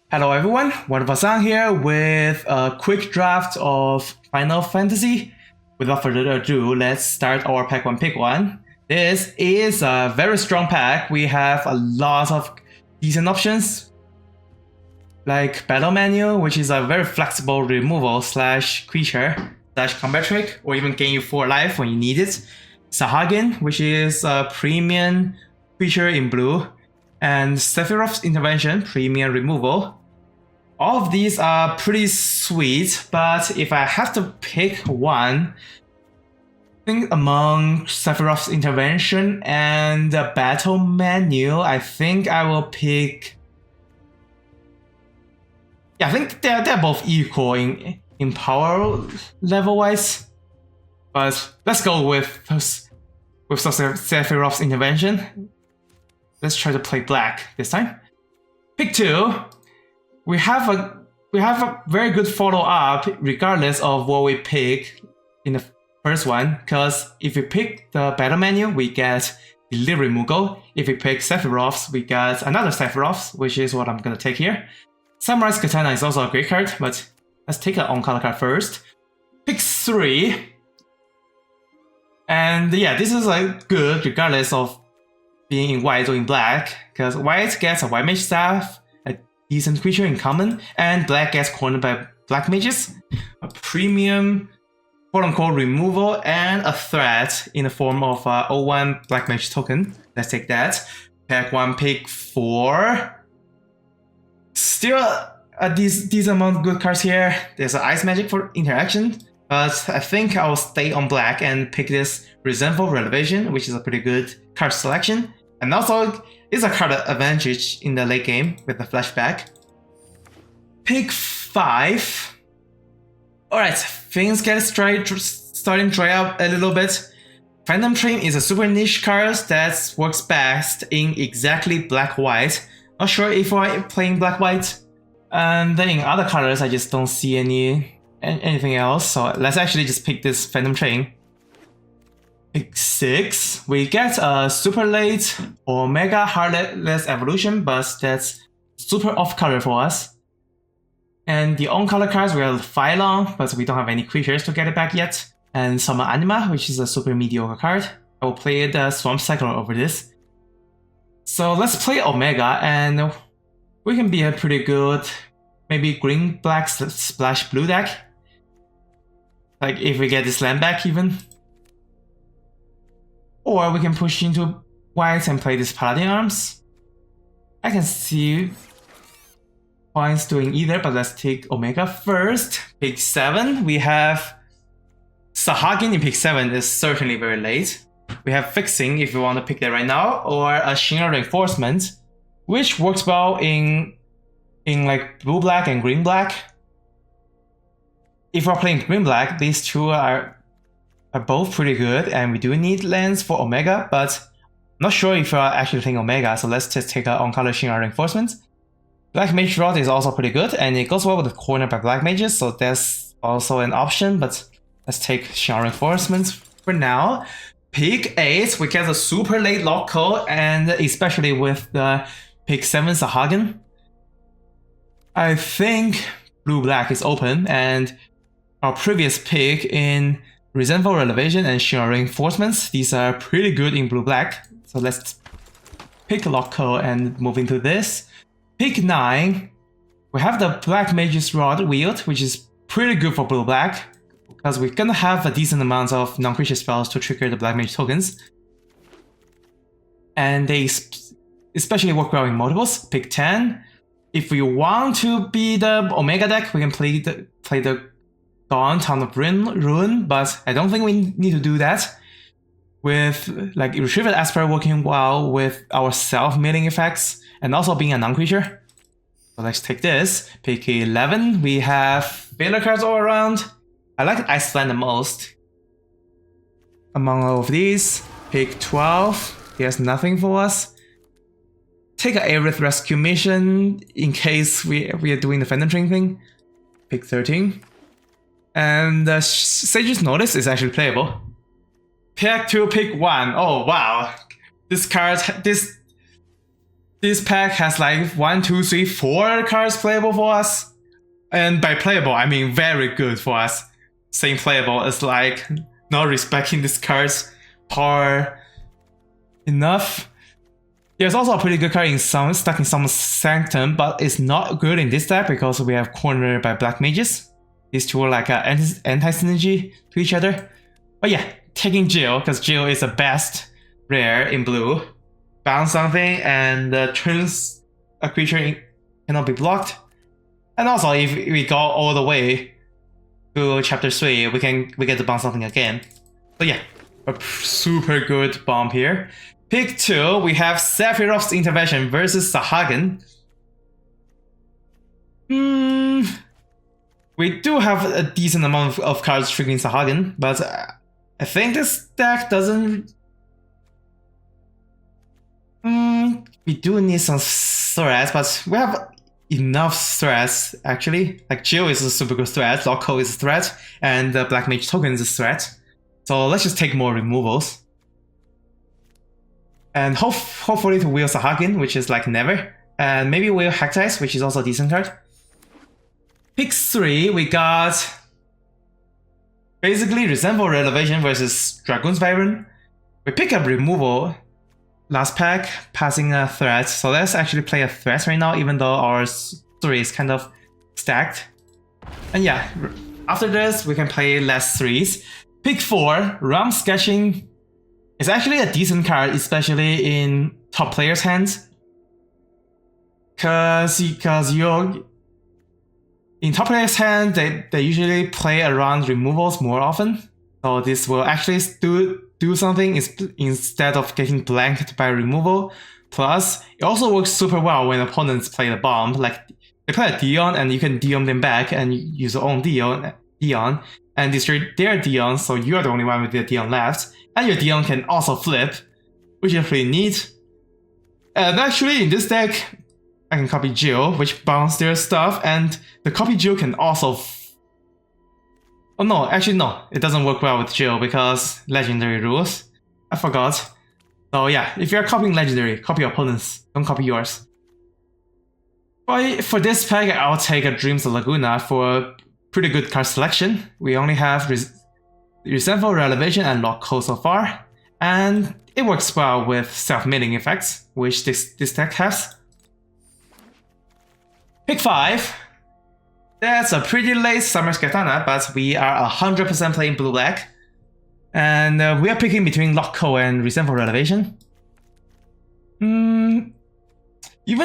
Hello everyone, 124san's here with a quick draft of Final Fantasy. Without further ado, let's start our pack 1 pick 1. This is a very strong pack. We have a lot of decent options, like Battle Menu, which is a very flexible removal slash creature slash combat trick, or even gain you 4 life when you need it. Sahagin, which is a premium creature in blue, and Sephiroth's Intervention, premium removal. All of these are pretty sweet, but if I have to pick one, I think among Sephiroth's Intervention and the Battle Menu, I think I will pick... Yeah, I think they're both equal in power level-wise. But let's go with Sephiroth's Intervention. Let's try to play black this time. Pick 2. We have a very good follow-up regardless of what we pick in the first one, because if we pick the battle menu, we get Elite Removal. If we pick Sephiroth's, we get another Sephiroth's, which is what I'm gonna take here. Samurai's Katana is also a great card, but let's take an on-color card first. Pick 3. And yeah, this is like good regardless of being in white or in black, because white gets a white mage staff, a decent creature in common, and black gets cornered by black mages, a premium quote-unquote removal, and a threat in the form of a 01 black mage token. Let's take that. Pack 1, pick 4. Still a decent amount of good cards here. There's an ice magic for interaction, but I think I'll stay on black and pick this Resentful Revelation, which is a pretty good card selection. And also, it's a card advantage in the late game with the flashback. Pick 5. Alright, things get starting to dry up a little bit. Phantom Train is a super niche card that works best in exactly black-white. Not sure if I'm playing black-white. And then in other colors, I just don't see anything else. So let's actually just pick this Phantom Train. Pick 6. We get a super late Omega Heartless Evolution, but that's super off color for us. And the on color cards, we have Phylon, but we don't have any creatures to get it back yet. And Summon Anima, which is a super mediocre card. I will play the Swamp Cyclone over this. So let's play Omega, and we can be a pretty good, maybe green-black splash blue deck. Like if we get this land back even. Or we can push into white and play this Paladin Arms. I can see points doing either, but let's take Omega first. Pick 7, we have Sahagin in pick 7 is certainly very late. We have Fixing if we want to pick that right now, or a Shinra Reinforcement, which works well in like blue-black and green-black. If we're playing green-black, these two are both pretty good, and we do need lands for Omega, but I'm not sure if we're actually playing Omega, so let's just take an on-color Shinra Reinforcement. Black Mage Rod is also pretty good, and it goes well with the corner by black mages, so that's also an option, but let's take Shinra Reinforcements for now. Pick 8, we get a super late lock code, and especially with the pick 7 Sahagin. I think blue-black is open, and our previous pick in Resentful Revelation and Shinra Reinforcements, these are pretty good in blue-black. So let's pick Lockco and move into this. Pick 9, we have the Black Mage's Rod Wield, which is pretty good for blue-black, because we're gonna have a decent amount of non-creature spells to trigger the Black Mage tokens. And they especially work well in multiples. Pick 10, if we want to be the Omega deck, we can play the Dawn Town of Ruin, but I don't think we need to do that. With like Retrieved Esper working well with our self-milling effects, and also being a non-creature. So let's take this. Pick 11, we have filler cards all around. I like Iceland the most among all of these. Pick 12, there's nothing for us. Take an Aerith Rescue Mission in case we are doing the Phantom Train thing. Pick 13. And Sage's Notice is actually playable. Pick 2, pick 1. Oh wow. This this pack has like 1, 2, 3, 4 cards playable for us. And by playable, I mean very good for us. Saying playable is like not respecting this card's power enough. There's also a pretty good card in some stuck in some Sanctum, but it's not good in this deck because we have cornered by black mages. These two are like anti-synergy to each other. But yeah, taking Jill, because Jill is the best rare in blue. Bounce something and turns a creature cannot be blocked. And also, if we go all the way to chapter 3, we get to bounce something again. So yeah, a super good bomb here. Pick 2, we have Sephiroth's Intervention versus Sahagin. We do have a decent amount of cards triggering Sahagin, but I think this deck doesn't... we do need some threats, but we have enough threats actually. Like Jill is a super good threat, Loco is a threat, and the Black Mage token is a threat. So let's just take more removals. And hopefully to wheel Sahagin, which is like never. And maybe wheel Hectice, which is also a decent card. Pick 3, we got basically Resentful Renovation versus Dragoon's Byron. We pick up removal last pack, passing a threat. So let's actually play a threat right now, even though our 3 is kind of stacked. And yeah, after this, we can play less 3s. Pick 4, Realm Sketching. It's actually a decent card, especially in top players' hands. Cause you're in top players' hand, they usually play around removals more often. So this will actually do something instead of getting blanked by removal. Plus, it also works super well when opponents play the bomb. Like they play a Dion and you can Dion them back and use your own Dion and destroy their Dion, so you're the only one with the Dion left. And your Dion can also flip, which is pretty neat. And actually in this deck, I can copy Jill, which bounce their stuff, and the copy Jill can also... oh no, actually no, it doesn't work well with Jill because legendary rules. I forgot. So yeah, if you're copying legendary, copy your opponents, don't copy yours. But for this pack, I'll take a Dreams of Laguna for pretty good card selection. We only have Resentful Revelation and Lock-Code so far, and it works well with self-milling effects, which this deck has. Pick 5. That's a pretty late Summer's Katana, but we are 100% playing blue-black. And we are picking between Lock-Code and Resentful Revelation. Even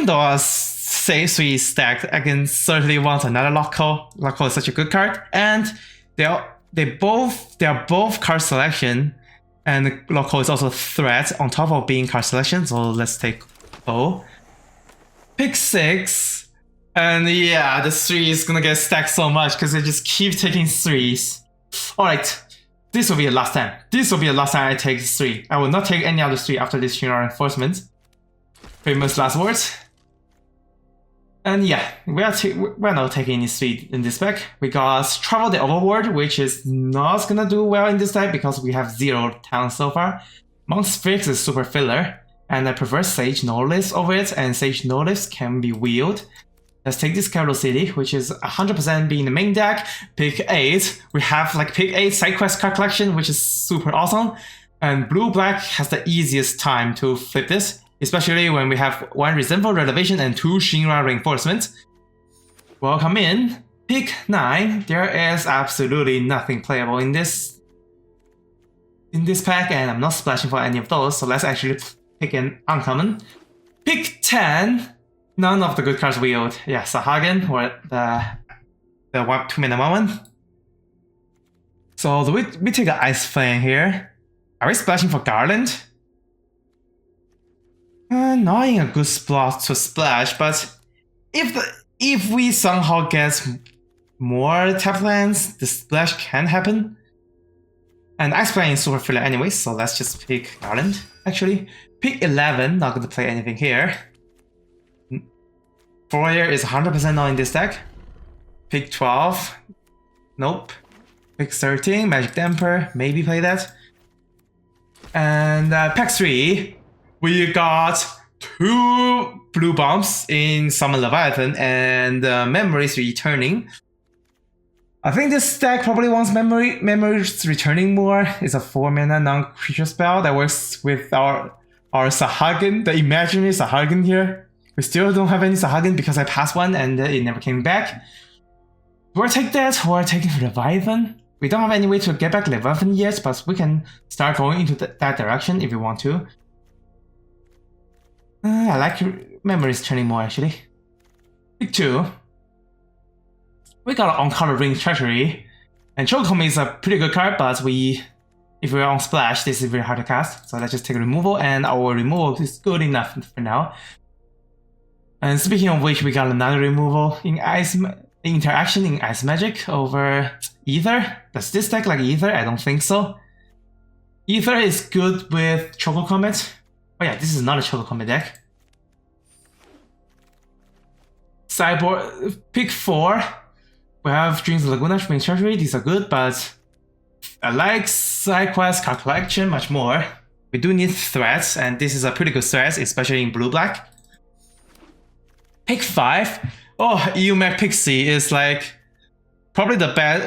though our say 3 is stacked, I can certainly want another Lock-Code. Lock-Code is such a good card, and they are both card selection, and Lock-Code is also a threat on top of being card selection. So let's take O. Pick 6. And yeah, the 3 is gonna get stacked so much because they just keep taking 3s. Alright, this will be the last time. This will be the last time I take 3. I will not take any other 3 after this Shinra Reinforcement. Famous last words. And yeah, we're not taking any 3 in this deck. We got Travel the Overworld, which is not gonna do well in this deck because we have 0 towns so far. Monk's Fix is super filler, and I prefer Sage Nodalist over it, and Sage Nodalist can be wheeled. Let's take this Capital City, which is 100% being the main deck. Pick 8. We have like pick 8 side quest card collection, which is super awesome. And blue-black has the easiest time to flip this, especially when we have 1 Resentful Renovation and 2 Shinra Reinforcements. Welcome in. Pick 9. There is absolutely nothing playable in this pack, and I'm not splashing for any of those, so let's actually pick an uncommon. Pick 10. None of the good cards wheeled. Yeah, Sahagin or the 2-mana one. So we take an Ice Flame here. Are we splashing for Garland? Not in a good spot to splash, but if we somehow get more tap lands, the splash can happen. And Ice Flame is super filler anyway, so let's just pick Garland. Actually, pick 11. Not going to play anything here. Fourier is 100% not in this deck. Pick 12. Nope. Pick 13. Magic Damper. Maybe play that. And pack 3. We got 2 blue bombs in Summon Leviathan and Memories Returning. I think this deck probably wants Memories Returning more. It's a 4-mana non-creature spell that works with our Sahagin, the imaginary Sahagin here. We still don't have any Sahagin because I passed one and it never came back. We'll take that, or taking Leviathan. We don't have any way to get back Leviathan yet, but we can start going into that direction if we want to. I like Memories Turning more actually. Pick 2. We got an on-color Ring Treasury. And Chocome is a pretty good card, but if we're on Splash, this is very hard to cast. So let's just take a removal, and our removal is good enough for now. And speaking of which, we got another removal in interaction in Ice Magic over Ether. Does this deck like Ether? I don't think so. Ether is good with Choco Comet. Oh yeah, this is not a Choco Comet deck. Sideboard, pick 4. We have Dreams of Laguna, Ring Treasury. These are good, but I like Side Quest, Card Collection much more. We do need threats, and this is a pretty good threat, especially in blue-black. Pick 5. Oh, EUMAC Pixie is like probably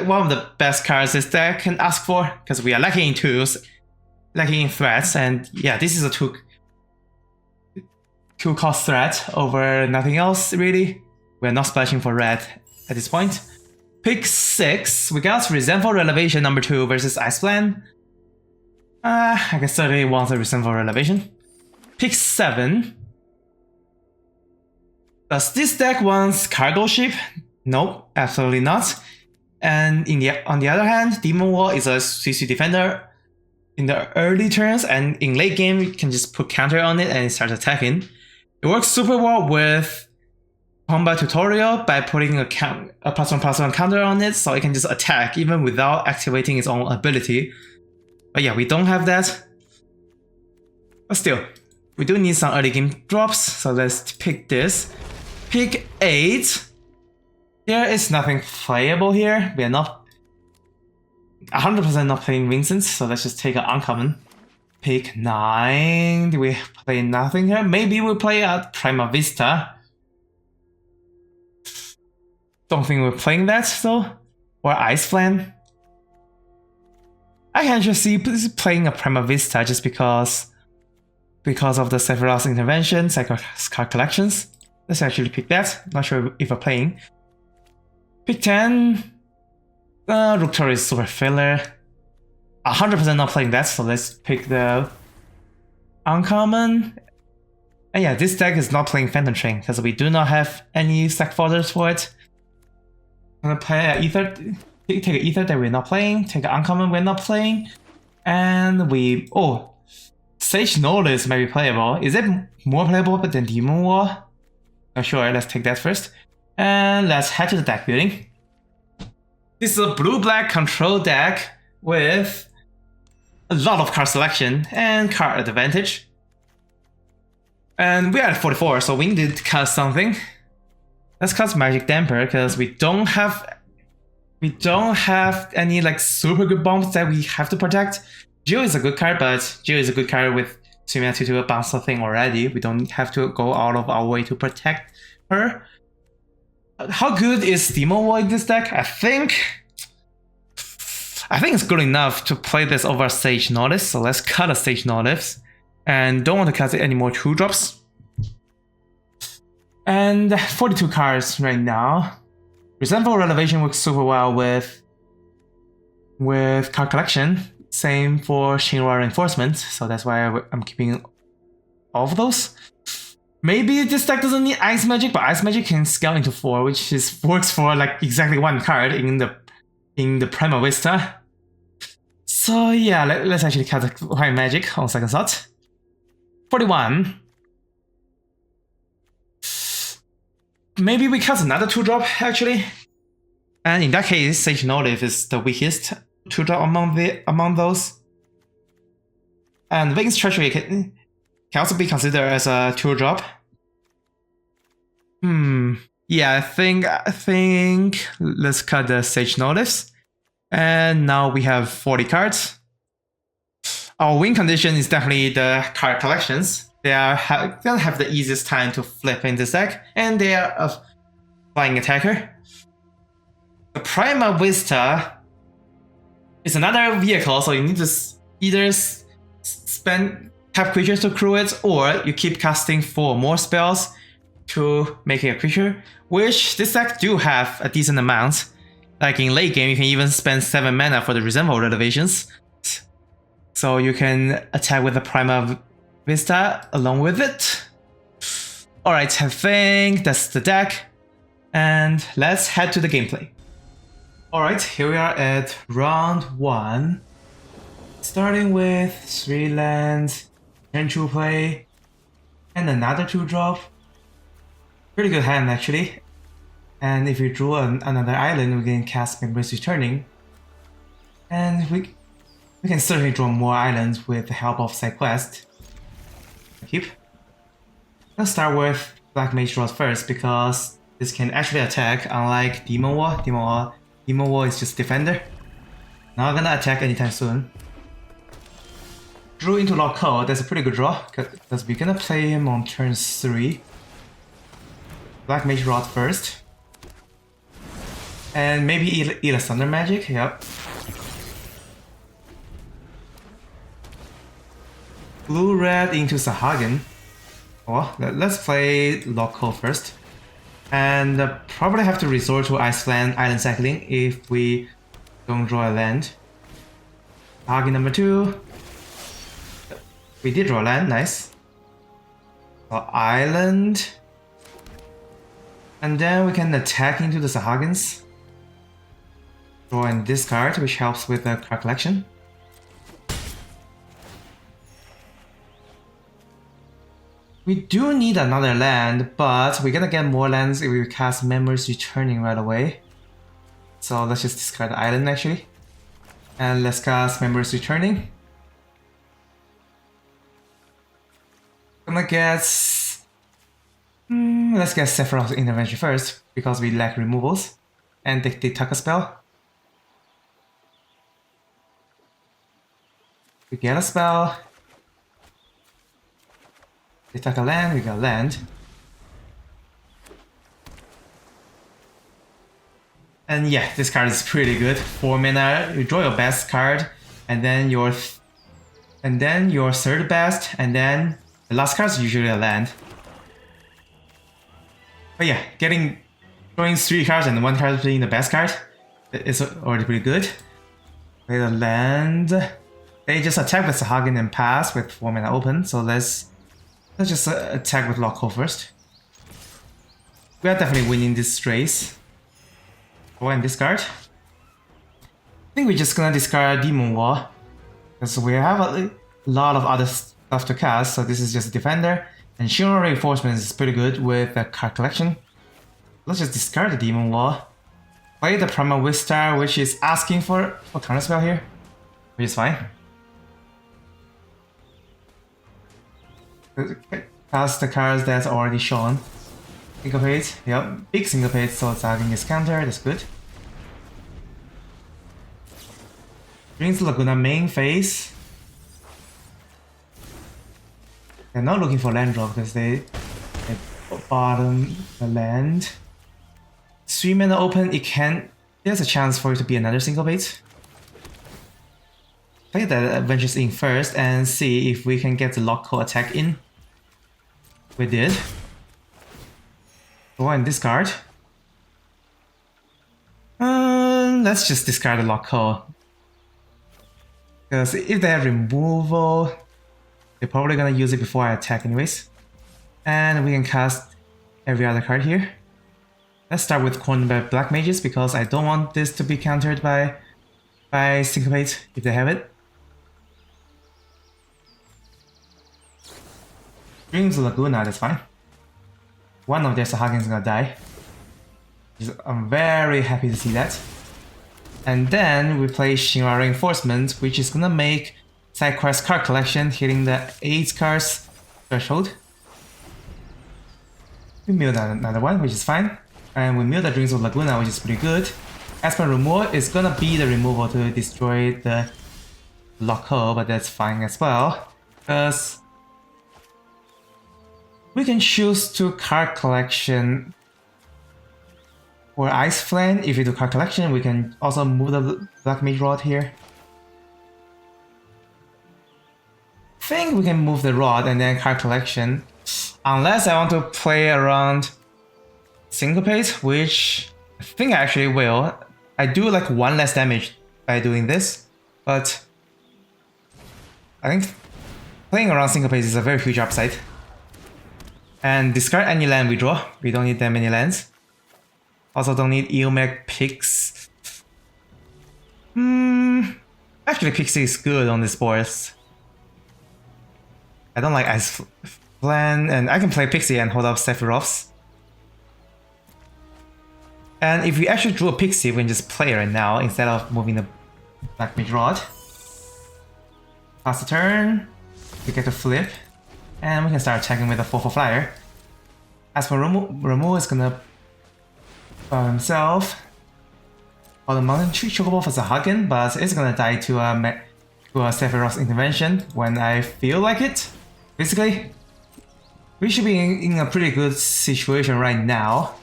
one of the best cards this deck can ask for, because we are lacking in tools, lacking in threats, and yeah, this is a 2-cost threat over nothing else really. We're not splashing for red at this point. Pick 6, we got Resentful Revelation number 2 versus Iceplan. I can certainly want a Resentful Revelation. Pick 7. Does this deck want Cargo Ship? Nope, absolutely not. And on the other hand, Demon Wall is a CC defender in the early turns, and in late game you can just put counter on it and it starts attacking. It works super well with Combat Tutorial by putting a +1/+1 counter on it, so it can just attack even without activating its own ability. But yeah, we don't have that. But still, we do need some early game drops, so let's pick this. Pick 8. There is nothing playable here. We are not 100% not playing Vincent, so let's just take an uncommon. Pick 9. Do we play nothing here? Maybe we'll play at Prima Vista. Don't think we're playing that though. Or Ice Flame. I can just see playing a Prima Vista just because of the Sephiroth's intervention, card collections. Let's actually pick that. Not sure if we're playing. Pick 10. Ruktor is super filler. 100% not playing that, so let's pick the uncommon. And yeah, this deck is not playing Phantom Train because we do not have any sack fodders for it. I'm gonna play an Ether, take an Ether that we're not playing, take an uncommon we're not playing, and Sage Notice might be playable. Is it more playable than Demon War? Not sure, let's take that first. And let's head to the deck building. This is a blue-black control deck with a lot of card selection and card advantage. And we're at 44, so we need to cast something. Let's cast Magic Damper because we don't have any like super good bombs that we have to protect. Jill is a good card, but Jill is a good card with similar to a bouncer thing already. We don't have to go out of our way to protect her. How good is Demon Wall in this deck? I think it's good enough to play this over Sage Notice. So let's cut a Sage Notice, and don't want to cast any more 2-drops. And 42 cards right now. Resentful Revelation works super well with card collection. Same for Shinra Reinforcement, so that's why I'm keeping all of those. Maybe this deck doesn't need Ice Magic, but Ice Magic can scale into 4, which works for like exactly 1 card in the Prima Vista. So yeah, let's actually cut the White Magic on second thought. 41. Maybe we cast another 2-drop actually. And in that case, Sage Notice is the weakest 2-drop among those. And Wings Treasury can also be considered as a 2-drop. Yeah, I think let's cut the Sage Notice. And now we have 40 cards. Our win condition is definitely the card collections. they don't have the easiest time to flip in this deck, and they are a flying attacker. The Prima Vista is another vehicle, so you need to either tap creatures to crew it, or you keep casting 4 more spells to make it a creature, which this deck do have a decent amount. Like in late game, you can even spend 7 mana for the Resentful Renovations. So you can attack with the Prima Vista along with it. Alright, I think that's the deck. And let's head to the gameplay. Alright, here we are at round 1. Starting with 3 lands, turn 2 play, and another 2-drop. Pretty good hand actually. And if you draw another island, we can cast Memories Returning. And we can certainly draw more islands with the help of side quest. Keep. Let's start with Black Mage draws first, because this can actually attack, unlike Demon War. Demon War is just defender. Not gonna attack anytime soon. Drew into Lock Code, that's a pretty good draw, because we're gonna play him on turn 3. Black Mage Rod first. And maybe eat a Thunder Magic, yep. Blue-red into Sahagin. Oh, let's play Lock Code first. And probably have to resort to Island Cycling if we don't draw a land. Sahagin number 2. We did draw land, nice. So Island. And then we can attack into the Sahagins. Draw in this card, which helps with the card collection. We do need another land, but we're gonna get more lands if we cast Memories Returning right away. So let's just discard the island actually. And let's cast Memories Returning. Gonna get... let's get Sephiroth's Intervention first, because we lack removals. And they tuck a spell. We get a spell. They tuck a land, we got land. And yeah, this card is pretty good. 4 mana, you draw your best card, and then your third best, and then the last card is usually a land. But yeah, drawing 3 cards and 1 card being the best card is already pretty good. Play the land. They just attack with Sahagin and pass with 4 mana open, so let's just attack with Lock Code first. We are definitely winning this race. Oh, and discard. I think we're just gonna discard Demon War, because we have a lot of other stuff to cast, so this is just a defender. And Shinra Reinforcement is pretty good with the card collection. Let's just discard the Demon War. Play the Prima Vista, which is asking for a counterspell here, which is fine. Cast the cards that's already shown. Syncopate, yep, big Syncopate, so Zagging is countered, that's good. Brings Laguna main phase. They're not looking for land drop because they bottom the land. 3 mana open, there's a chance for it to be another Syncopate. Play the Adventures in first and see if we can get the Lock Code attack in. We did. Go and discard. Let's just discard the Lock Code. Because if they have removal, they're probably gonna use it before I attack anyways. And we can cast every other card here. Let's start with Cornered by Black Mages, because I don't want this to be countered by Syncopate if they have it. Dreams Laguna, that's fine. One of their Sahagins is gonna die. I'm very happy to see that. And then we play Shinra Reinforcement, which is gonna make side quest card collection hitting the 8 cards threshold. We mill another one, which is fine. And we mill the Dreams of Laguna, which is pretty good. Aspen Removal is gonna be the removal to destroy the Lock Code, but that's fine as well. Because We can choose to card collection or Ice Flame. If we do card collection, we can also move the Black Mage Rod here. I think we can move the Rod and then card collection. Unless I want to play around Syncopate, which I think I actually will. I do like 1 less damage by doing this, but I think playing around Syncopate is a very huge upside. And discard any land we draw. We don't need that many lands. Also don't need Eomec Pix. Actually Pixie is good on this board. I don't like Ice Flame, and I can play Pixie and hold up Sephiroths. And if we actually drew a Pixie, we can just play right now instead of moving the Black Mage Rod. Pass the turn, we get to flip, and we can start attacking with a 4/4 flyer. As for Ramu is gonna bow himself. Or the Mountain Tree Chocobo for Sahagin, but it's gonna die to a Sephiroth's intervention when I feel like it. Basically, we should be in a pretty good situation right now.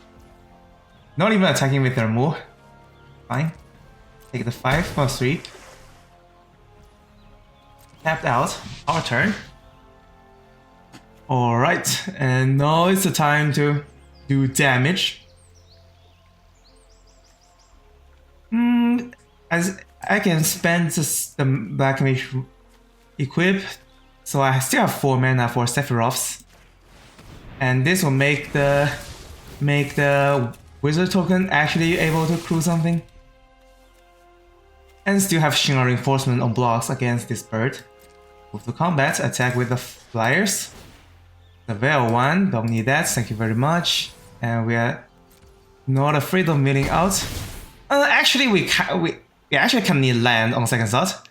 Not even attacking with Ramu. Fine. Take the 5/3. Tapped out. Our turn. Alright, and now it's the time to do damage. As I can spend the Black Mage equip, so I still have 4 mana for Sephiroths. And this will make the Wizard token actually able to crew something. And still have Shinra Reinforcement on blocks against this bird. Move to combat, attack with the flyers. The Veil 1, don't need that, thank you very much. And we are not afraid of milling out. Actually, we actually can need land on second thought.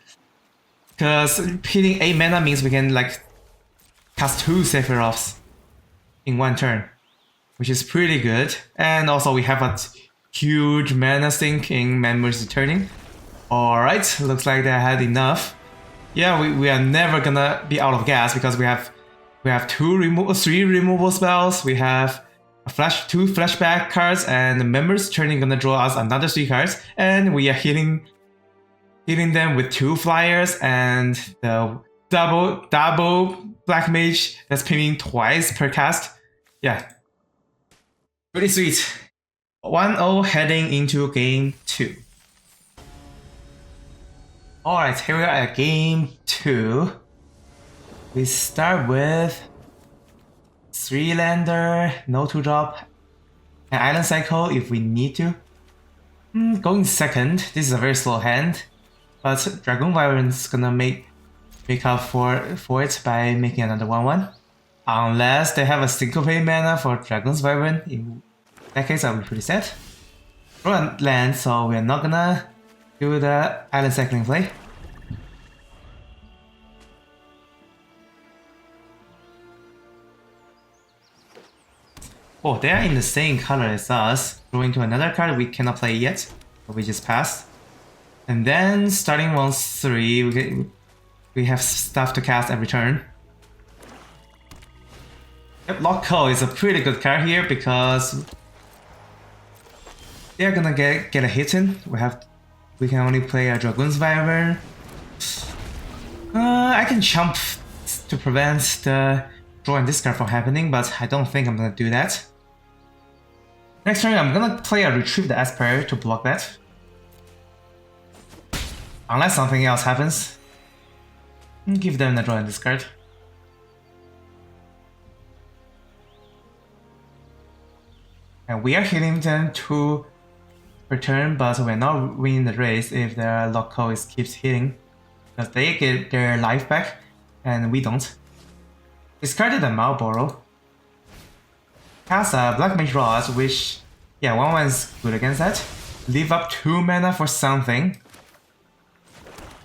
Because hitting 8 mana means we can like cast 2 Sephiroths in 1 turn, which is pretty good. And also we have a huge mana sink in Memories Returning. Alright, looks like they had enough. Yeah, we are never gonna be out of gas because we have 3 removal spells, we have 2 flashback cards, and the Memories Returning gonna draw us another 3 cards, and we are hitting them with 2 flyers and the double Black Mage that's pinging twice per cast. Yeah, pretty sweet. 1-0 heading into game 2. Alright, here we are at game 2. We start with 3-lander, no 2-drop, an Island Cycle if we need to. Going second, this is a very slow hand, but Dragoon Vibrant's gonna make up for it by making another 1/1. Unless they have a Syncopate mana for Dragoon's Vibrant, in that case I'll be pretty sad. Draw a land, so we're not gonna do the Island Cycling play. Oh, they are in the same color as us. Drawing to another card we cannot play yet, but we just passed. And then starting round 3, we have stuff to cast every turn. Yep, Lock-Co is a pretty good card here because they're gonna get a hit in. We can only play a Dragoon's Wyvern. I can jump to prevent the draw and discard from happening, but I don't think I'm gonna do that. Next turn, I'm gonna play a Retrieve the Esper to block that. Unless something else happens. Give them the draw and discard. And we are hitting them 2 per turn, but we're not winning the race if their Lock-Co keeps hitting. Because they get their life back, and we don't. Discarded a Malboro. Cast a Black Mage Rod, which, yeah, 1/1 is good against that. Leave up 2 mana for something.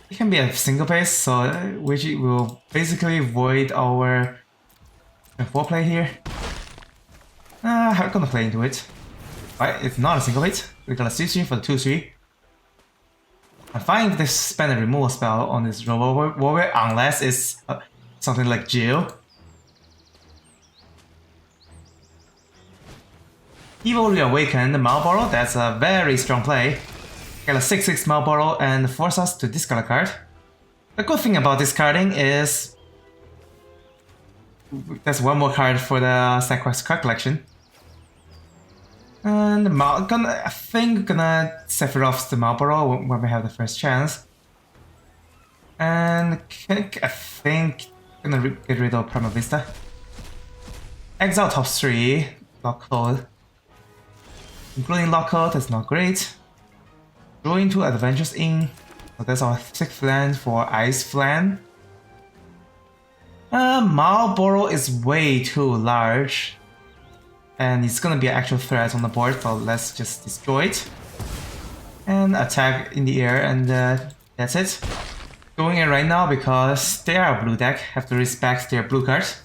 It can be a Syncopate, so which will basically void our 4-play here. I'm gonna play into it. Right, it's not a Syncopate. We got a 3/3 for the 2/3. I'm fine if they spend a removal spell on this Warrior unless it's something like Jill. Evil Reawakened Malboro, that's a very strong play. Get a 6/6 Malboro and force us to discard a card. The good thing about discarding is there's one more card for the side quest card collection. And I think gonna Sephiroth's the Malboro when we have the first chance. And I think gonna get rid of Prima Vista. Exile top 3, lock code. Including lock code, that's not great. Draw into Adventures Inn. So that's our 6th land for Ice Flan. Marlboro is way too large. And it's gonna be an actual threat on the board, so let's just destroy it. And attack in the air, and that's it. Doing it right now because they are a blue deck, have to respect their blue cards.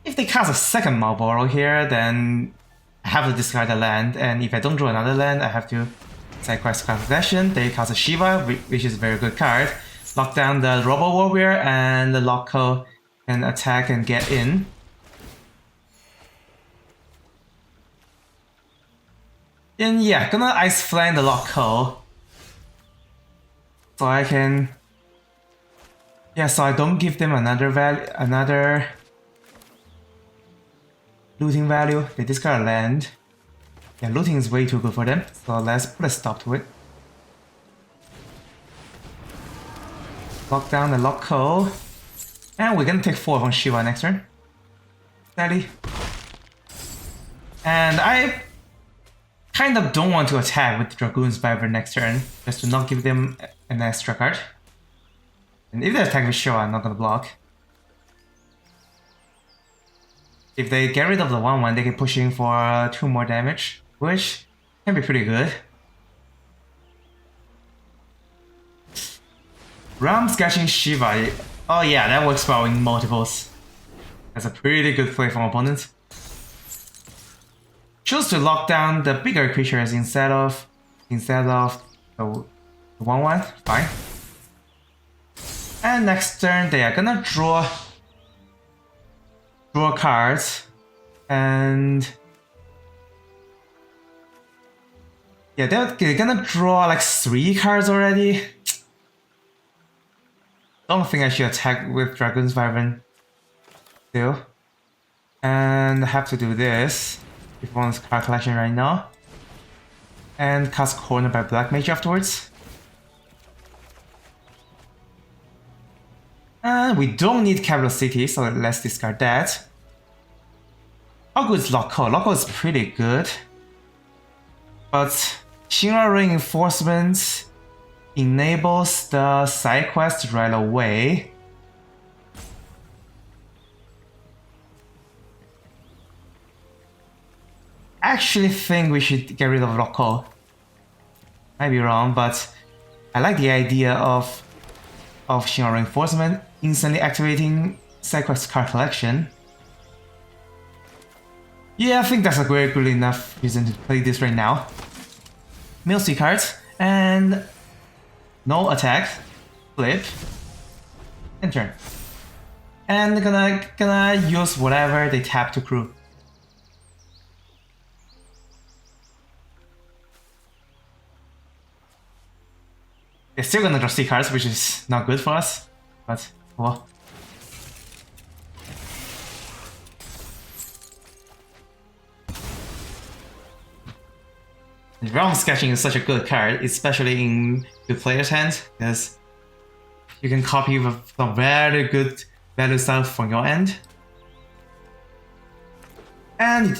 If they cast a second Marlboro here, then I have to discard a land, and if I don't draw another land, I have to side quest card possession. They cast a Shiva, which is a very good card. Lock down the Robo Warrior, and the Loco can attack and get in. And yeah, gonna Ice Flan the Loco. So I can... Yeah, so I don't give them another looting value. They discard a land. Yeah, looting is way too good for them, so let's put a stop to it. Lock down the Loco. And we're gonna take 4 from Shiva next turn. Steady. And I kind of don't want to attack with Dragoon's Viper next turn, just to not give them an extra card. And if they attack with Shiva, I'm not gonna block. If they get rid of the 1/1, they can push in for 2 more damage, which can be pretty good. Ram sketching Shiva. Oh yeah, that works well in multiples. That's a pretty good play from opponents. Choose to lock down the bigger creatures instead of the 1/1. Fine. And next turn they are gonna draw cards, and yeah, they're gonna draw like 3 cards already. Don't think I should attack with Dragon's Vibrant still. And I have to do this if I want card collection right now. And cast Corner by Black Mage afterwards. And we don't need Capital City, so let's discard that. How good is Loco? Loco is pretty good. But Shinra Reinforcement enables the side quest right away. I actually think we should get rid of Loco. Might be wrong, but I like the idea of Shinra Reinforcement instantly activating side quest card collection. Yeah, I think that's a good enough reason to play this right now. Mill 3 cards and no attack, flip, and turn. And gonna use whatever they tap to crew. They're still gonna draw 3 cards, which is not good for us, but well. Realm Sketching is such a good card, especially in good players' hands, because you can copy some very good value stuff from your end. And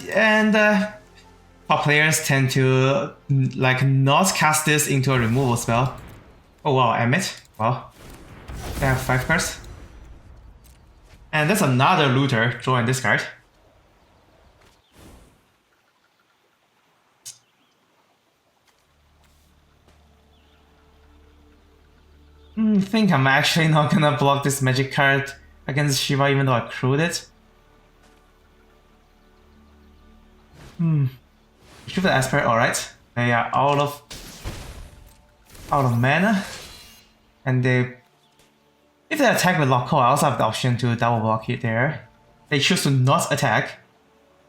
top players tend to like not cast this into a removal spell. Oh wow, Emmet. Well, they have 5 cards. And that's another looter, drawing this card. I think I'm actually not gonna block this magic card against Shiva even though I crewed it. Shoot the Esper, alright. They are out of mana. And they If they attack with Lock Call, I also have the option to double block it there. They choose to not attack.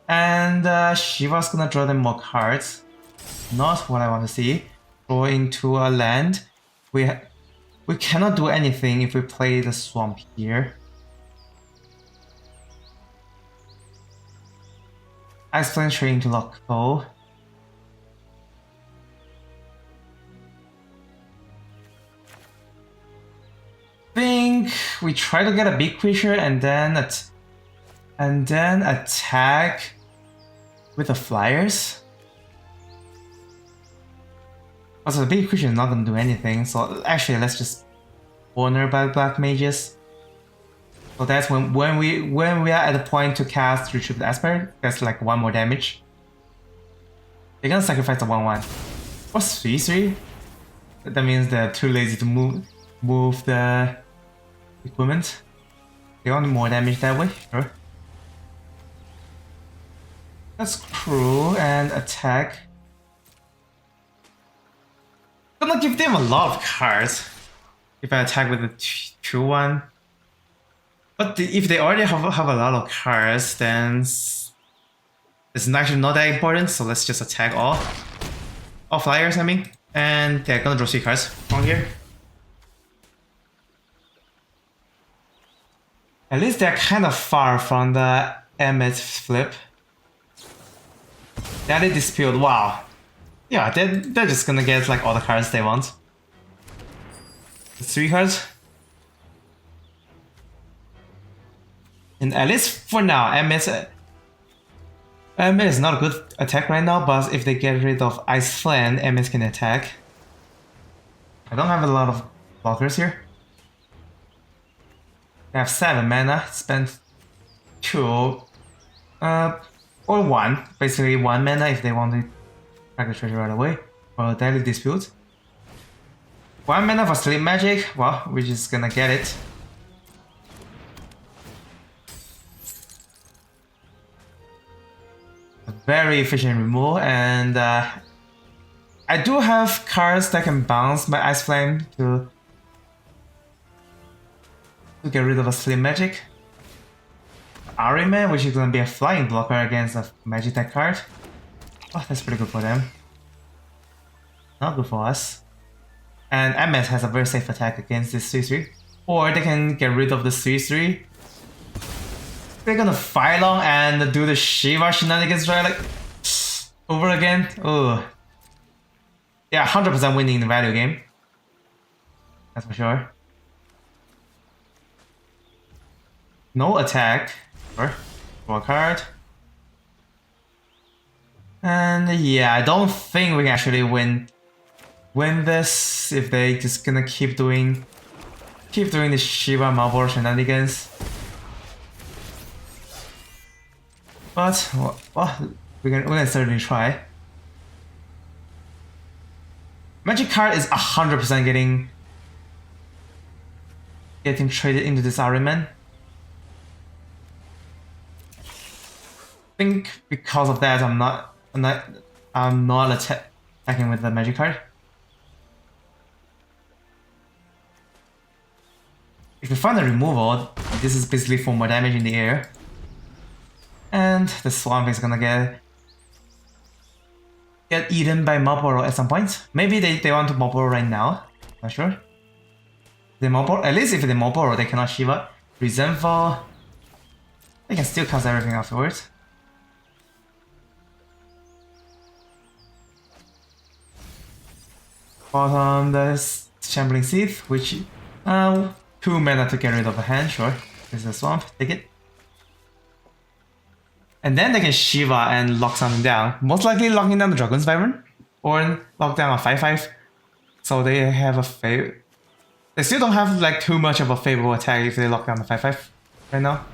And Shiva's gonna draw them more cards. Not what I want to see. Draw into a land. We cannot do anything if we play the swamp here. Ice Flame trading to Lock Call. Think we try to get a big creature and then attack with the flyers. Also, the big creature is not gonna do anything, so actually let's just corner by black mages. So that's when we are at the point to cast Retrieve the Aspect, that's like 1 more damage. They're gonna sacrifice the 1/1. What's 3/3? That means they're too lazy to move the equipment. They want more damage that way, sure. Let's crew and attack. Gonna give them a lot of cards if I attack with the 2/1. But if they already have a lot of cards, then it's actually not that important. So let's just attack all flyers. I mean, and they're gonna draw 3 cards from here. At least they're kind of far from the Emmet flip. Daily Dispute, wow. Yeah, they're just gonna get like all the cards they want. 3 cards. And at least for now, Emmet is not a good attack right now, but if they get rid of Ice Flame, Emmet can attack. I don't have a lot of blockers here. I have 7 mana, spend 2, or 1, basically 1 mana if they want to attack the treasure right away, or Daily Dispute. 1 mana for Sleep Magic, well, we're just gonna get it. A very efficient removal, and I do have cards that can bounce my Ice Flame to get rid of a Sleep Magic. Ariman, which is gonna be a flying blocker against a Magic Deck card. Oh, that's pretty good for them. Not good for us. And Emmet has a very safe attack against this 3/3. Or they can get rid of the 3/3. They're gonna Fire Long and do the Shiva shenanigans right like over again. Oh. Yeah, 100% winning the value game. That's for sure. No attack. Sure. Draw a card. And yeah, I don't think we can actually win this if they just gonna keep doing the Shiva Marble shenanigans. But well, we're gonna certainly try. Magic card is 100% getting traded into this Ariman. I think because of that, I'm not attacking with the magic card. If we find a removal, this is basically 4 more damage in the air. And the swamp is gonna get eaten by Moporo at some point. Maybe they want to Moporo right now. Not sure. They Moporo, at least if they Moporo, they cannot Shiva. Resentful. They can still cast everything afterwards. Bottom, there's Shambling Seath, which 2 mana to get rid of a hand, sure. This is a swamp, take it. And then they can Shiva and lock something down. Most likely locking down the Dragon's Wyvern, or lock down a 5/5. So they have a they still don't have like too much of a favorable attack if they lock down the 5/5 right now.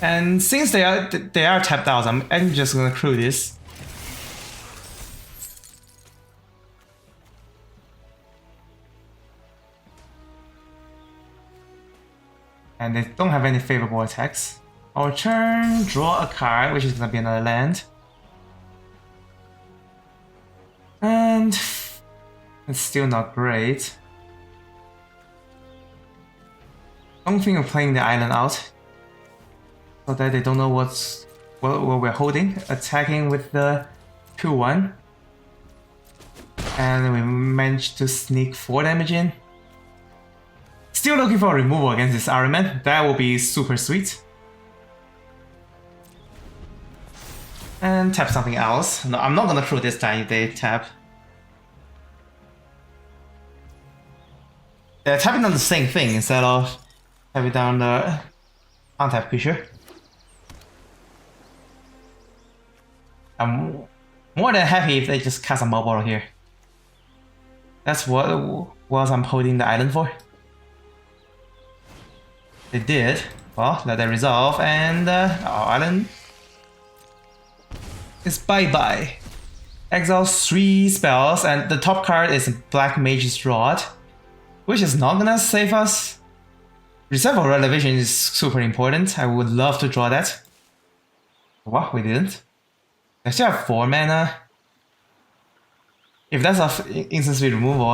And since they are tapped out, I'm just gonna crew this. And they don't have any favorable attacks. Our turn, draw a card, which is gonna be another land. And It's still not great. Don't think of playing the island out, so that they don't know what we're holding. Attacking with the 2-1. And we managed to sneak 4 damage in. Still looking for a removal against this Iron Man. That would be super sweet. And tap something else. No, I'm not gonna throw this time if they tap. They're tapping on the same thing instead of tapping down the untap creature. I'm more than happy if they just cast a mob bottle here. That's what I'm holding the island for. They did. Well, let that resolve, and our island is bye-bye. Exile 3 spells, and the top card is Black Mage's Rod, which is not gonna save us. Reserve of Elevation is super important. I would love to draw that. Well, we didn't. I still have 4 mana. If that's an instant speed removal,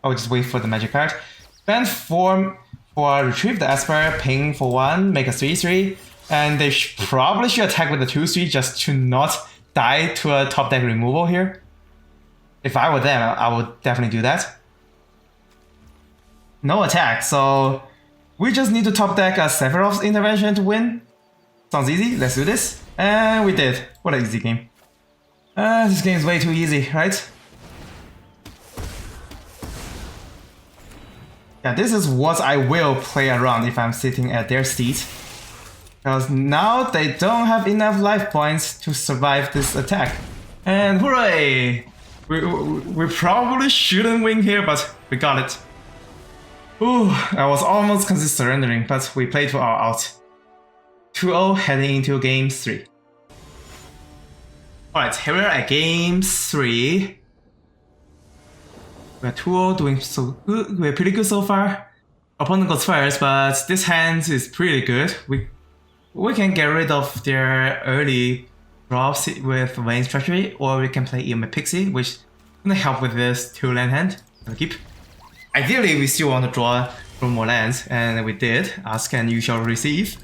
I'll just wait for the magic card. Spend 4 for Retrieve the Esper, ping for 1, make a 3/3, and they probably should attack with the 2/3 just to not die to a top deck removal here. If I were them, I would definitely do that. No attack, so we just need to top deck a Sephiroth's Intervention to win. Sounds easy, let's do this. And we did. What an easy game. This game is way too easy, right? Yeah, this is what I will play around if I'm sitting at their seat. Because now they don't have enough life points to survive this attack. And hooray! We probably shouldn't win here, but we got it. Ooh, I was almost considered surrendering, but we played for our out. 2-0 heading into game 3. Alright, here we are at game 3. We're 2-0, doing so good. We're pretty good so far. Opponent goes first, but this hand is pretty good. We can get rid of their early drops with Vayne's Treachery, or we can play Ilme Pixie, which is gonna help with this 2-land hand. Gonna keep. Ideally, we still want to draw from more lands, and we did. Ask and you shall receive.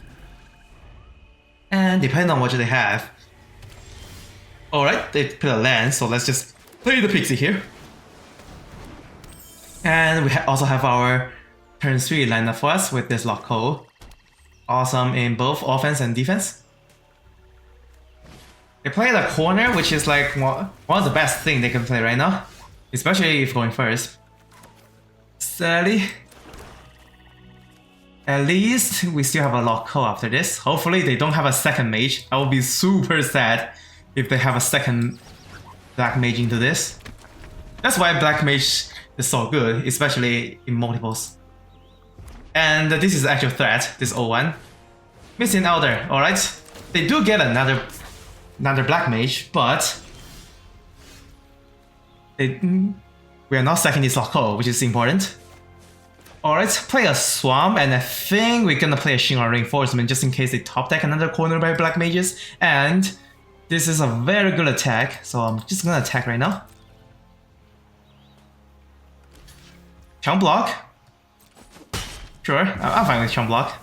And depending on what they have. Alright, they put a land, so let's just play the Pixie here. And we also have our turn 3 lineup for us with this Lock-Code. Awesome in both offense and defense. They play the corner, which is like one of the best things they can play right now. Especially if going first. Sadly. At least we still have a Lock-Code after this. Hopefully they don't have a second mage. I will be super sad if they have a second Black Mage into this. That's why Black Mage is so good, especially in multiples. And this is the actual threat, this 0-1. Missing Elder, alright? They do get another Black Mage, but we are not sacking this Lock-Code, which is important. Alright, play a Swamp, and I think we're gonna play a Shinra Reinforcement just in case they top deck another corner by Black Mages. And this is a very good attack, so I'm just gonna attack right now. Chunk block? Sure, I'm fine with chunk block.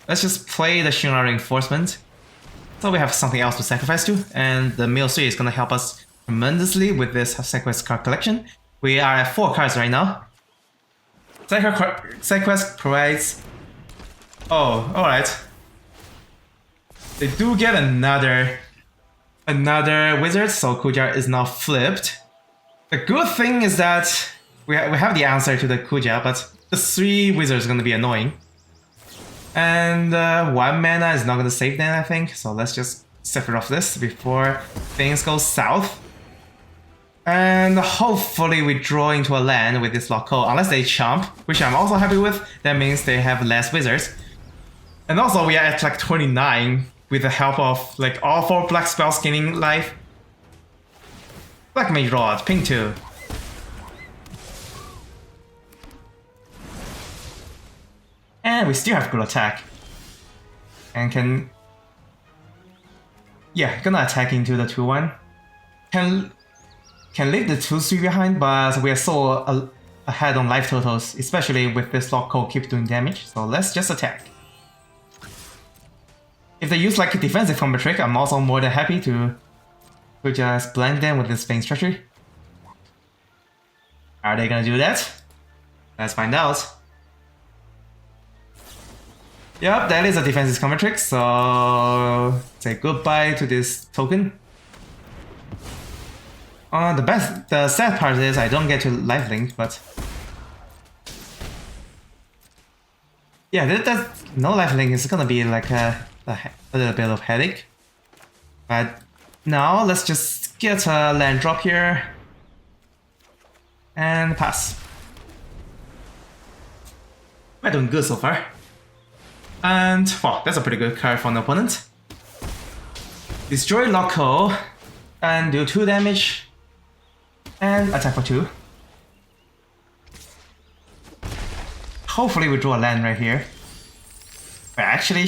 Let's just play the Shinra Reinforcement. So we have something else to sacrifice to, and the Mill 3 is gonna help us tremendously with this Sequest card collection. We are at 4 cards right now. Sequest provides... Oh, alright. They do get another wizard, so Kuja is now flipped. The good thing is that we have the answer to the Kuja, but the 3 wizards is gonna be annoying. And 1 mana is not gonna save them, I think. So let's just separate off this before things go south. And hopefully we draw into a land with this Lock-Code, unless they chump, which I'm also happy with. That means they have less wizards. And also we are at like 29 with the help of like all 4 black spells gaining life. Black Mage Rod, ping 2. And we still have good attack. And can... Yeah, gonna attack into the 2-1. Can can leave the 2-3 behind, but we are so ahead on life totals, especially with this lock code keep doing damage, so let's just attack. If they use like a defensive combo trick, I'm also more than happy to just blank them with this Vein Treachery. Are they gonna do that? Let's find out. Yep, that is a defensive combo trick, so say goodbye to this token. The sad part is I don't get to lifelink, but yeah, that no lifelink is gonna be like a little bit of headache. But now let's just get a land drop here and pass. We're doing good so far. And wow, that's a pretty good card for an opponent. Destroy Loco and do 2 damage and attack for 2. Hopefully we draw a land right here. But actually,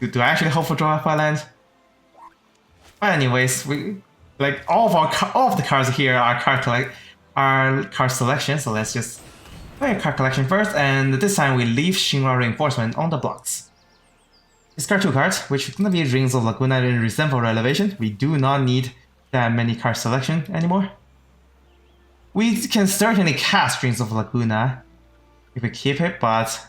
do I actually hope for draw a land? But anyways, we like all of the cards here are card selection. So let's just play card collection first, and this time we leave Shinra Reinforcement on the blocks. Discard 2 cards, which is gonna be Rings of Laguna and Resentful Elevation. We do not need that many card selection anymore. We can certainly cast Rings of Laguna if we keep it, but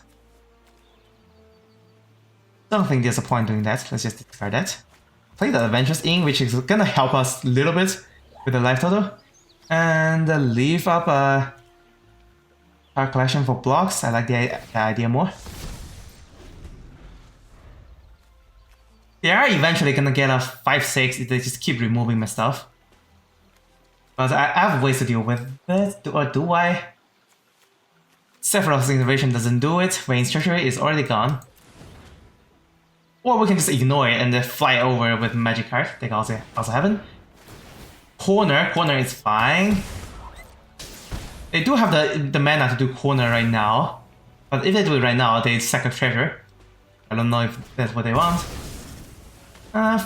don't think there's a point doing that. Let's just discard that. Play the Adventurous Ink, which is gonna help us a little bit with the life total, and leave up a card collection for blocks. I like the idea more. They are eventually gonna get a 5-6 if they just keep removing my stuff. But I have ways to deal with it, or do I? Sephiroth's Innovation doesn't do it, Vein's Treachery is already gone. Or we can just ignore it and then fly over with Magic card, they can also happen. Corner is fine. They do have the mana to do corner right now, but if they do it right now, they sack a treasure. I don't know if that's what they want.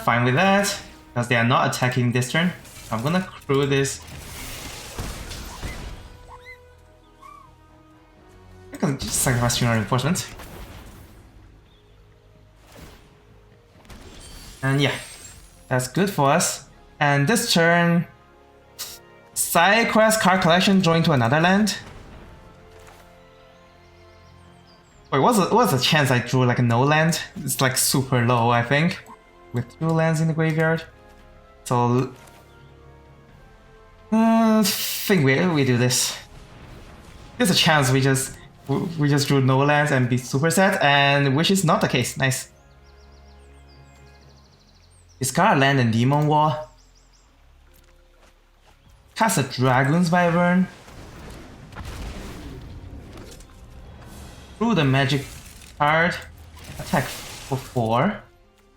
Fine with that, because they are not attacking this turn. I'm gonna crew this. I can just sacrifice Shinra Reinforcement. And yeah, that's good for us. And this turn, side quest card collection join to another land. Wait, what's the chance I drew like no land? It's like super low, I think, with 2 lands in the graveyard. So think we do this. There's a chance we just drew no lands and be super sad, and which is not the case. Nice. Discard land and Demon Wall. Cast a Dragon's Wyvern. Through the magic card. Attack for 4.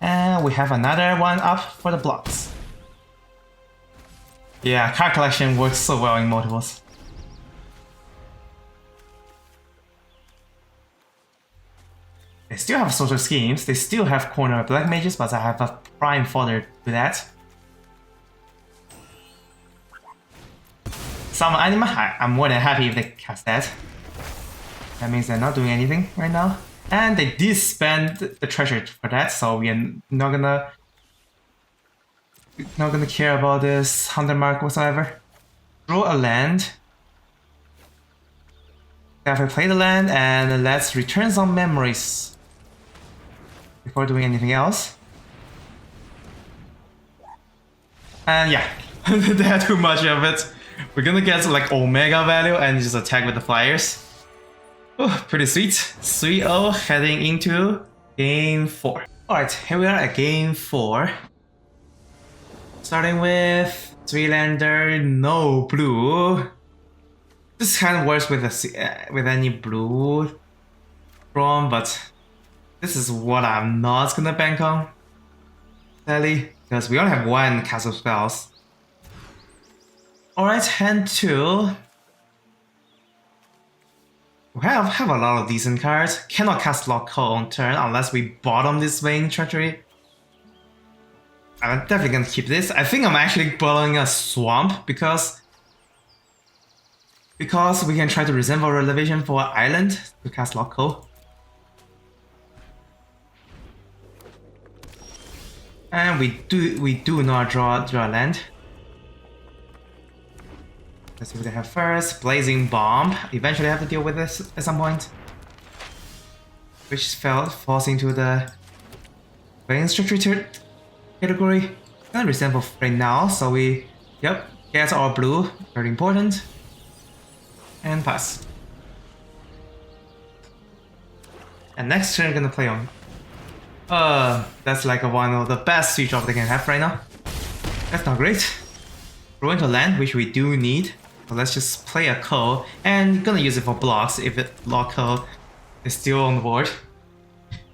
And we have another one up for the blocks. Yeah, card collection works so well in multiples. They still have social schemes, they still have corner black mages, but I have a prime fodder to that. Summon Anima, I'm more than happy if they cast that. That means they're not doing anything right now. And they did spend the treasure for that, so we are not gonna care about this 100 mark whatsoever. Draw a land. Definitely play the land, and let's return some memories before doing anything else. And yeah, they had too much of it. We're gonna get like Omega value and just attack with the flyers. Oh, pretty sweet. 3-0 heading into game 4. Alright, here we are at game 4. Starting with 3-lander, no blue. This kind of works with any blue from, but this is what I'm not gonna bank on, sadly, because we only have 1 castle spells. Alright, hand 2. We have a lot of decent cards. Cannot cast Lock Call on turn unless we bottom this Vein Treachery. I'm definitely gonna keep this. I think I'm actually blowing a swamp because we can try to resemble Elevation for Island to cast Lockco. And we do not draw land. Let's see what they have first. Blazing Bomb. Eventually I have to deal with this at some point. Which falls into the Vein Structure category. Gonna resemble right now, so we get our blue, very important. And pass. And next turn gonna play on. That's like one of the best switch off they can have right now. That's not great. Throw into land, which we do need. So let's just play a Ko, and gonna use it for blocks if it Lockco is still on the board.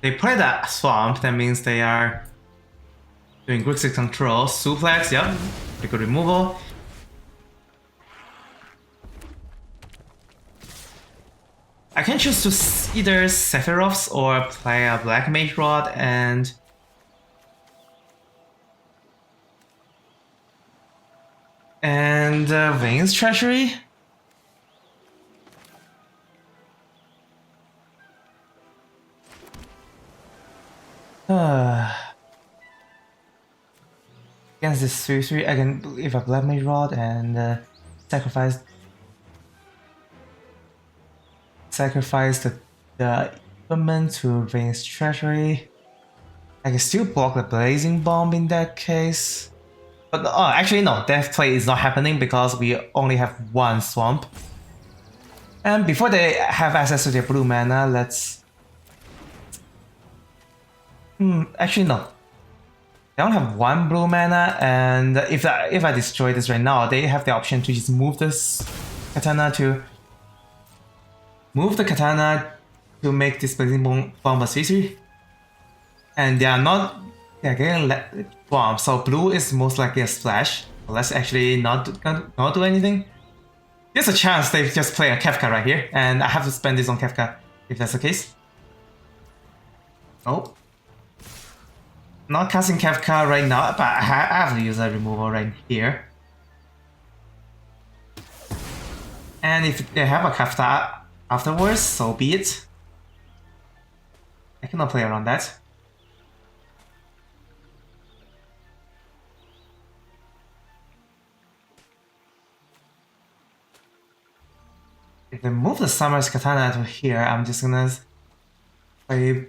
They play that swamp, that means they are doing Grixis control. Suplex, yep, pretty good removal. I can choose to either Sephiroth's or play a Black Mage Rod and Vayne's Treasury. Against this 3/3, I can leave a Black Mage Rod and sacrifice the equipment to Vayne's Treasury. I can still block the Blazing Bomb in that case. But actually no, Death Play is not happening because we only have one swamp. And before they have access to their blue mana, let's... actually no. They only have one blue mana, and if I destroy this right now, they have the option to just move this katana to... Move the katana to make this Blazing Bomb a 3/3. And they are not... They're getting bomb, so blue is most likely a splash. So let's actually not do anything. There's a chance they just play a Kefka right here, and I have to spend this on Kefka if that's the case. Nope. Not casting Kefka right now, but I have to use a removal right here. And if they have a Kefka afterwards, so be it. I cannot play around that. If they move the Summer's Katana to here, I'm just gonna play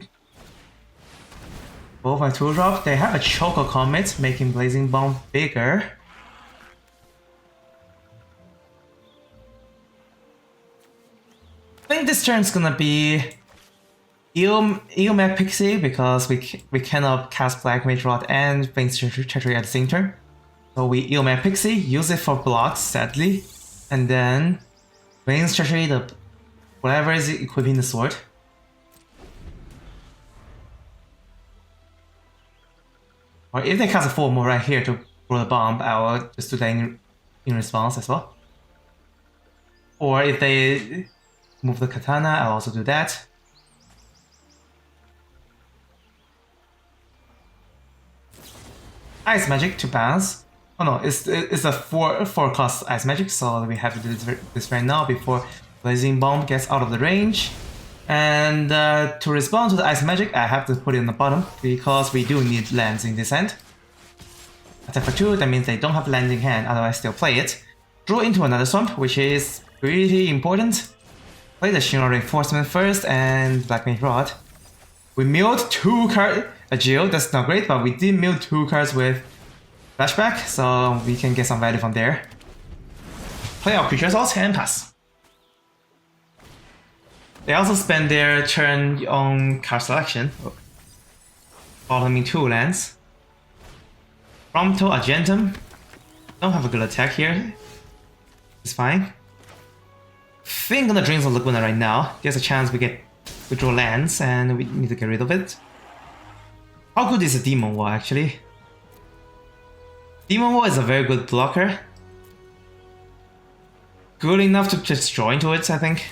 both my 2-drop. They have a Choco Comet, making Blazing Bomb bigger. I think this turn's gonna be Eomag Pixie because we cannot cast Black Mage Rod and Vayne's Treasury at the same turn. So we Eomag Pixie, use it for blocks, sadly, and then Vayne's Treasury, whatever is equipping the sword. Or if they cast a 4 more right here to throw the bomb, I will just do that in response as well. Or if they move the katana, I'll also do that. Ice Magic to bounce. Oh no, it's a 4 cost Ice Magic, so we have to do this right now before Blazing Bomb gets out of the range. And to respond to the Ice Magic, I have to put it in the bottom because we do need lands in this hand. Attack for 2, that means they don't have land in hand, otherwise they'll play it. Draw into another swamp, which is pretty important. Play the Shinra Reinforcement first and Black Mage Rod. We milled 2 cards, a Jill, that's not great, but we did mill 2 cards with Flashback, so we can get some value from there. Play our Creature Assault and pass. They also spend their turn on card selection, bottoming 2 lands. Prompto Argentum, don't have a good attack here, it's fine. Think gonna drain some Laguna right now, there's a chance we draw lands and we need to get rid of it. How good is a Demon Wall actually? Demon Wall is a very good blocker. Good enough to just draw into it, I think.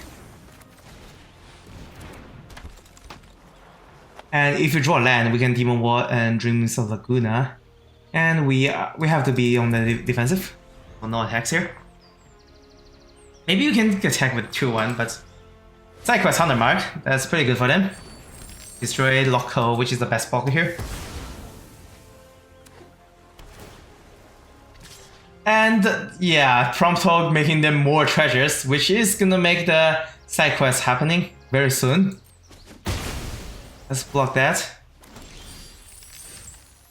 And if you draw land, we can Demon Wall and Dreams of Laguna. And we have to be on the defensive. Well, no attacks here. Maybe you can attack with 2-1, but Side Quest Mark, that's pretty good for them. Destroy Loco, which is the best blocker here. And yeah, Prompto making them more treasures, which is gonna make the side quest happening very soon. Let's block that.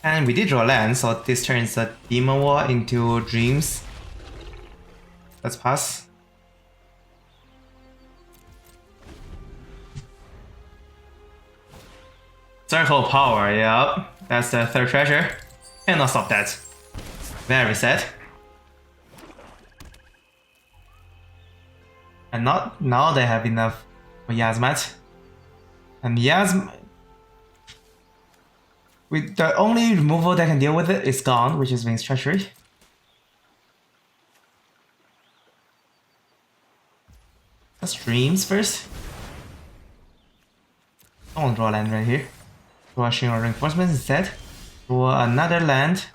And we did draw land, so this turns the Demon War into Dreams. Let's pass. Circle Power, yeah. That's the third treasure. Cannot stop that. Very sad. And not now they have enough for Yasmat. And Yasmat, with the only removal that can deal with it is gone, which is Wings Treachery. Let's Dreams first. Don't draw land right here. Draw Shinra Reinforcement instead. Draw another land.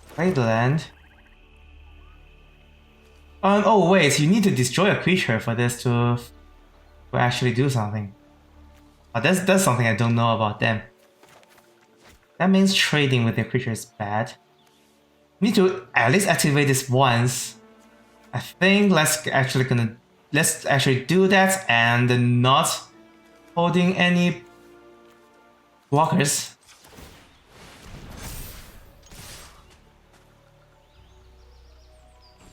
Play the land. Oh wait, you need to destroy a creature for this to actually do something. That's something I don't know about them. That means trading with the creature is bad. You need to at least activate this once. I think let's actually do that and not holding any blockers.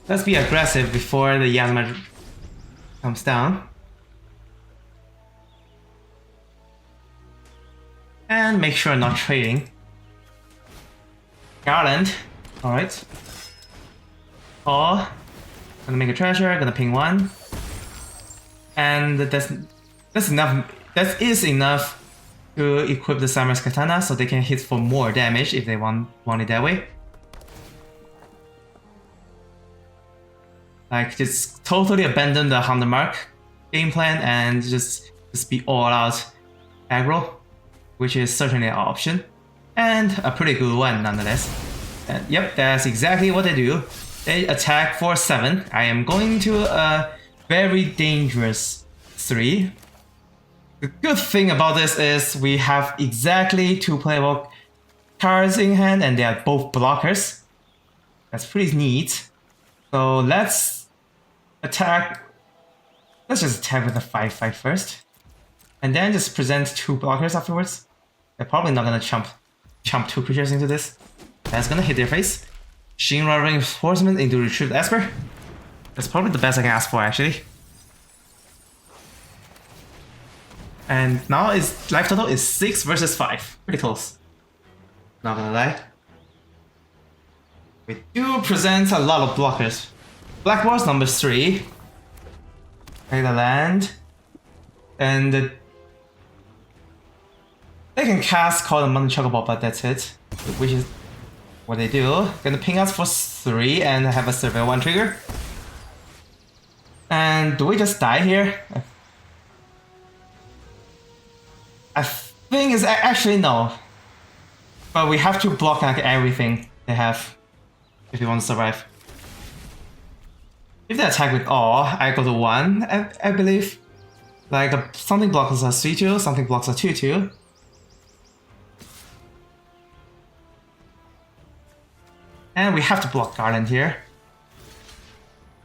Let's be aggressive before the Yasma comes down. And make sure not trading. Garland. Alright. Oh. Gonna make a treasure, gonna ping one. And that's enough. That is enough to equip the Summer's Katana so they can hit for more damage if they want it that way. Like, just totally abandon the Mark game plan and just be all out aggro, which is certainly an option. And a pretty good one nonetheless. And yep, that's exactly what they do. They attack for 7. I am going to a very dangerous 3. The good thing about this is we have exactly 2 playable cards in hand and they are both blockers. That's pretty neat. So let's attack. Let's just attack with the 5/5 first. And then just present 2 blockers afterwards. They're probably not gonna chump 2 creatures into this. That's gonna hit their face. Shinra Reinforcement into Retrieved Esper. That's probably the best I can ask for actually. And now its life total is 6 versus 5. Pretty close. Not gonna lie. We do present a lot of blockers. Black Wars number 3. Play the land. And they can cast Call the Mountain Chocobo, but that's it. Which is what they do. Gonna ping us for 3 and have a Surveil 1 trigger. And do we just die here? I think it's actually no. But we have to block like everything they have if we want to survive. If they attack with all, I go to 1, I believe. Like something blocks a 3/2, something blocks a 2/2. And we have to block Garland here.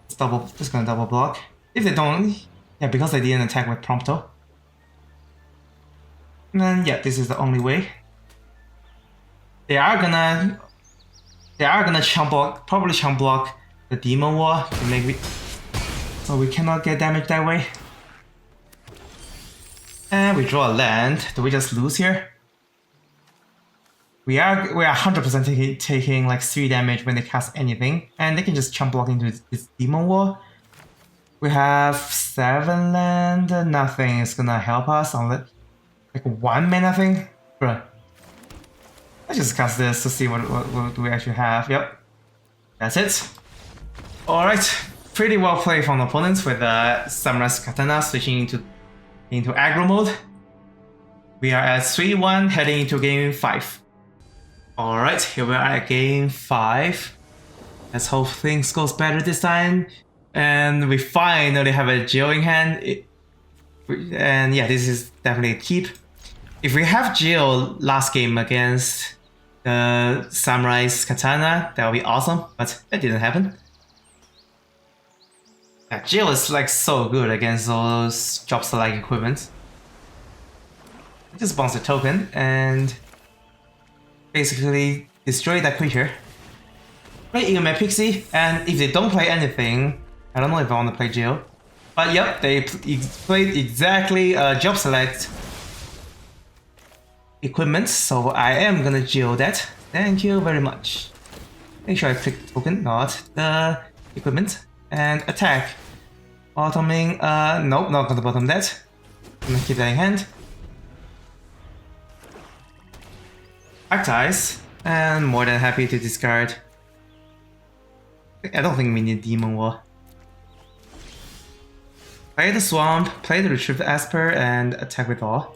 Just gonna double block. If they don't, yeah, because they didn't attack with Prompto. And then yeah, this is the only way. They are gonna chump block, probably chump block the Demon War to make me, so we cannot get damage that way. And we draw a land. Do we just lose here? We are 100% taking like 3 damage when they cast anything, and they can just chump block into this Demon War. We have 7 land. Nothing is gonna help us on like 1 mana thing, bruh. Let's just cast this to see what do we actually have. Yep, that's it. All right, pretty well played from the opponents with Samura's Katana switching into aggro mode. We are at 3-1 heading into game 5. Alright, here we are at game 5. Let's hope things goes better this time. And we finally have a Geo in hand. And yeah, this is definitely a keep. If we have Geo last game against the Samurai's Katana, that would be awesome, but that didn't happen. Yeah, Geo is like so good against those job select equipment. Just bounce a token and basically destroy that creature. Play Igame Pixie, and if they don't play anything, I don't know if I want to play Geo. But yep, they played exactly job select equipment, so I am gonna Geo that. Thank you very much. Make sure I click token, not the equipment, and attack. Bottoming, nope, not gonna bottom that. I'm gonna keep that in hand. Archetypes, and more than happy to discard. I don't think we need Demon War. Play the Swamp, play the Retrieve Esper, and attack with all.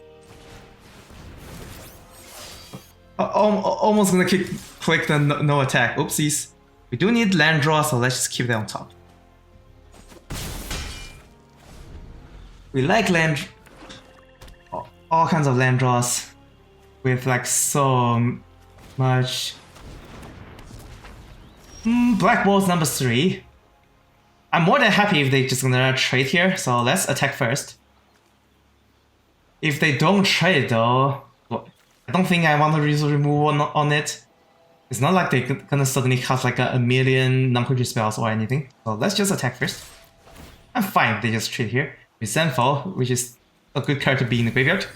Almost gonna click the no attack. Oopsies. We do need land draw, so let's just keep that on top. We like land, all kinds of land draws with like so much. Black Walls number 3. I'm more than happy if they just gonna trade here, so let's attack first. If they don't trade though, I don't think I want to use removal on it. It's not like they're gonna suddenly cast like a million non-creature spells or anything, so let's just attack first. I'm fine if they just trade here. Resentful, which is a good card to be in the graveyard.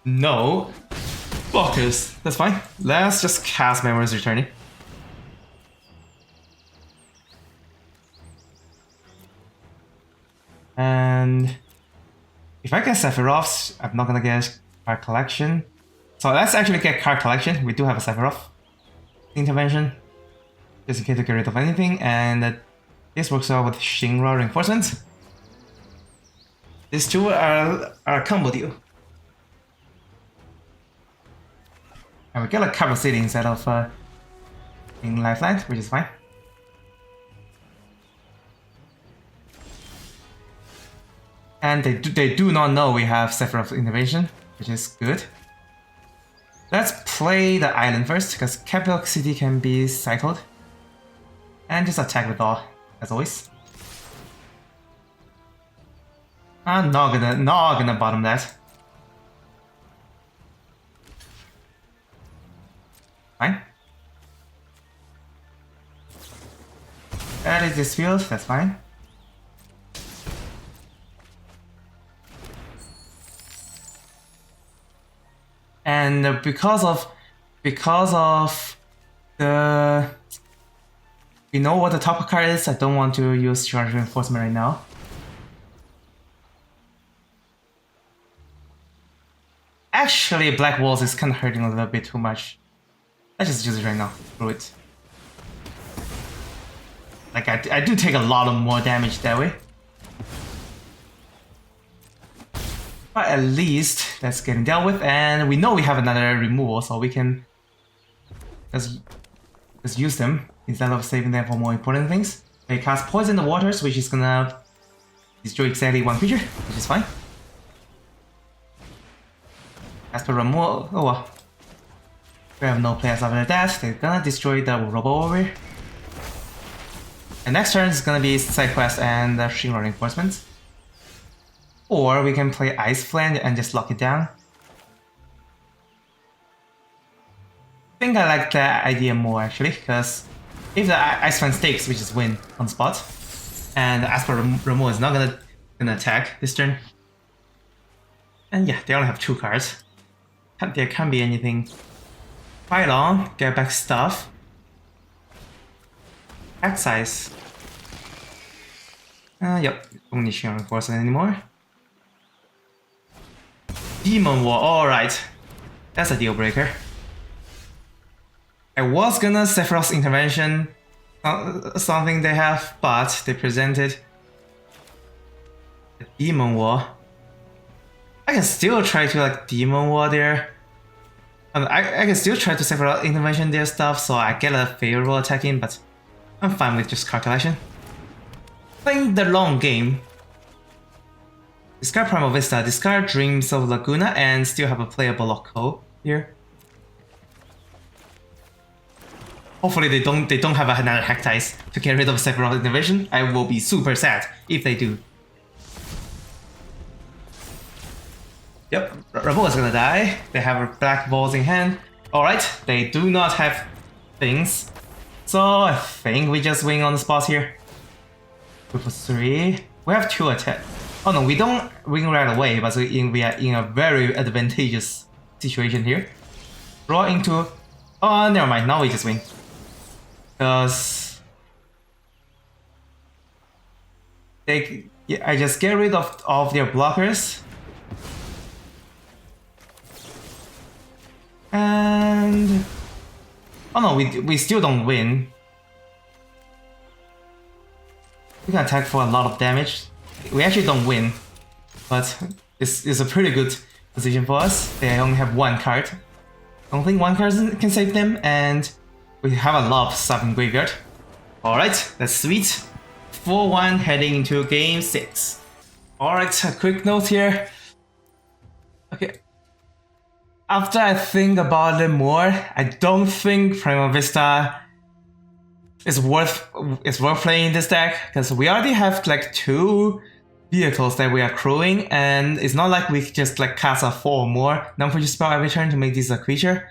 No. Focus. That's fine. Let's just cast Memories Returning. And if I get Sephiroths, I'm not gonna get card collection. So let's actually get card collection. We do have a Sephiroth intervention, just in case to get rid of anything, and this works out with Shinra reinforcement. These two are a combo deal. And we get a cover city instead of in lifeline, which is fine. And they do not know we have Sephiroth intervention, which is good. Let's play the island first, because capital city can be cycled. And just attack with all, as always. I'm not gonna bottom that. Fine. That is this field, that's fine. And because of the, we know what the top card is, I don't want to use charge reinforcement right now. Actually, Black Walls is kind of hurting a little bit too much. Let's just use it right now. Through it. Like I do take a lot of more damage that way. But at least that's getting dealt with, and we know we have another removal, so we can just use them instead of saving them for more important things. They cast Poison the Waters, which is gonna destroy exactly one creature, which is fine. As per removal, oh well. We have no players after that. They're gonna destroy the Robo over. And next turn is gonna be side quest and Shinra reinforcements. Or we can play Ice Flange and just lock it down. I think I like that idea more actually, because if the Ice Flange takes, we just win on spot. And Asper Remo is not gonna attack this turn. And yeah, they only have 2 cards. There can't be anything. Fight on, get back stuff. Act size. Yep, don't need Shinra reinforcement anymore. Demon War, alright. That's a deal breaker. I was gonna Sephiroth's intervention, something they have, but they presented the Demon War. I can still try to like Demon War there. I can still try to several intervention their stuff, so I get a favorable attacking, but I'm fine with just card collection. Playing the long game. Discard Primal Vista, discard Dreams of Laguna, and still have a playable Loco here. Hopefully they don't have another Hectice to get rid of several intervention. I will be super sad if they do. Yep, Revolt is gonna die. They have black balls in hand. Alright, they do not have things. So I think we just win on the spot here. 2 for 3. We have 2 attack. Oh no, we don't win right away, but we are in a very advantageous situation here. Draw into... Oh, never mind, now we just win. Because... I just get rid of their blockers. And... Oh no, we still don't win. We can attack for a lot of damage. We actually don't win, but it's a pretty good position for us. They only have 1 card. I don't think 1 card can save them, and we have a lot of stuff in graveyard. Alright, that's sweet. 4-1 heading into game 6. Alright, a quick note here. Okay. After I think about it more, I don't think Primal Vista is worth playing this deck, because we already have like 2 vehicles that we are crewing, and it's not like we just like cast a 4 more non-creature spell every turn to make this a creature.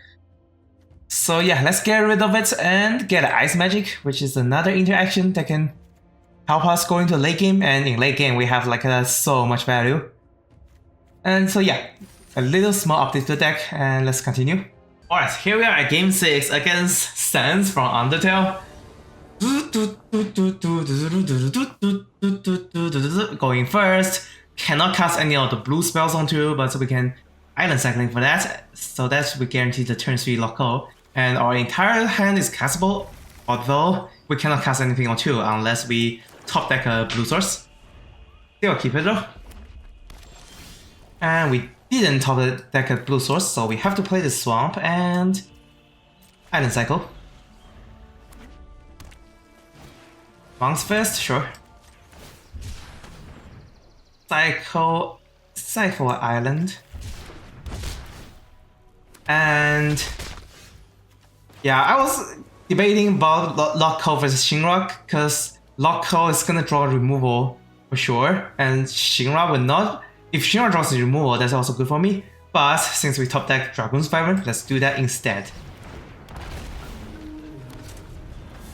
So yeah, let's get rid of it and get Ice Magic, which is another interaction that can help us go into late game, and in late game we have like so much value. And so yeah, a little small update to the deck, and let's continue. Alright, here we are at game 6 against Sans from Undertale. Going first, cannot cast any of the blue spells onto, but we can island cycling for that, so that we guarantee the turn 3 Loco. And our entire hand is castable, although we cannot cast anything on 2 unless we top deck a blue source. Still keep it though. And we didn't top deck a blue source, so we have to play the swamp and island cycle. Bounce first, sure. Cycle island. And yeah, I was debating about Loco versus Shinra, because Loco is gonna draw removal for sure, and Shinra will not. If Shinra draws the removal, that's also good for me. But since we top deck Dragoon's Wyvern, let's do that instead.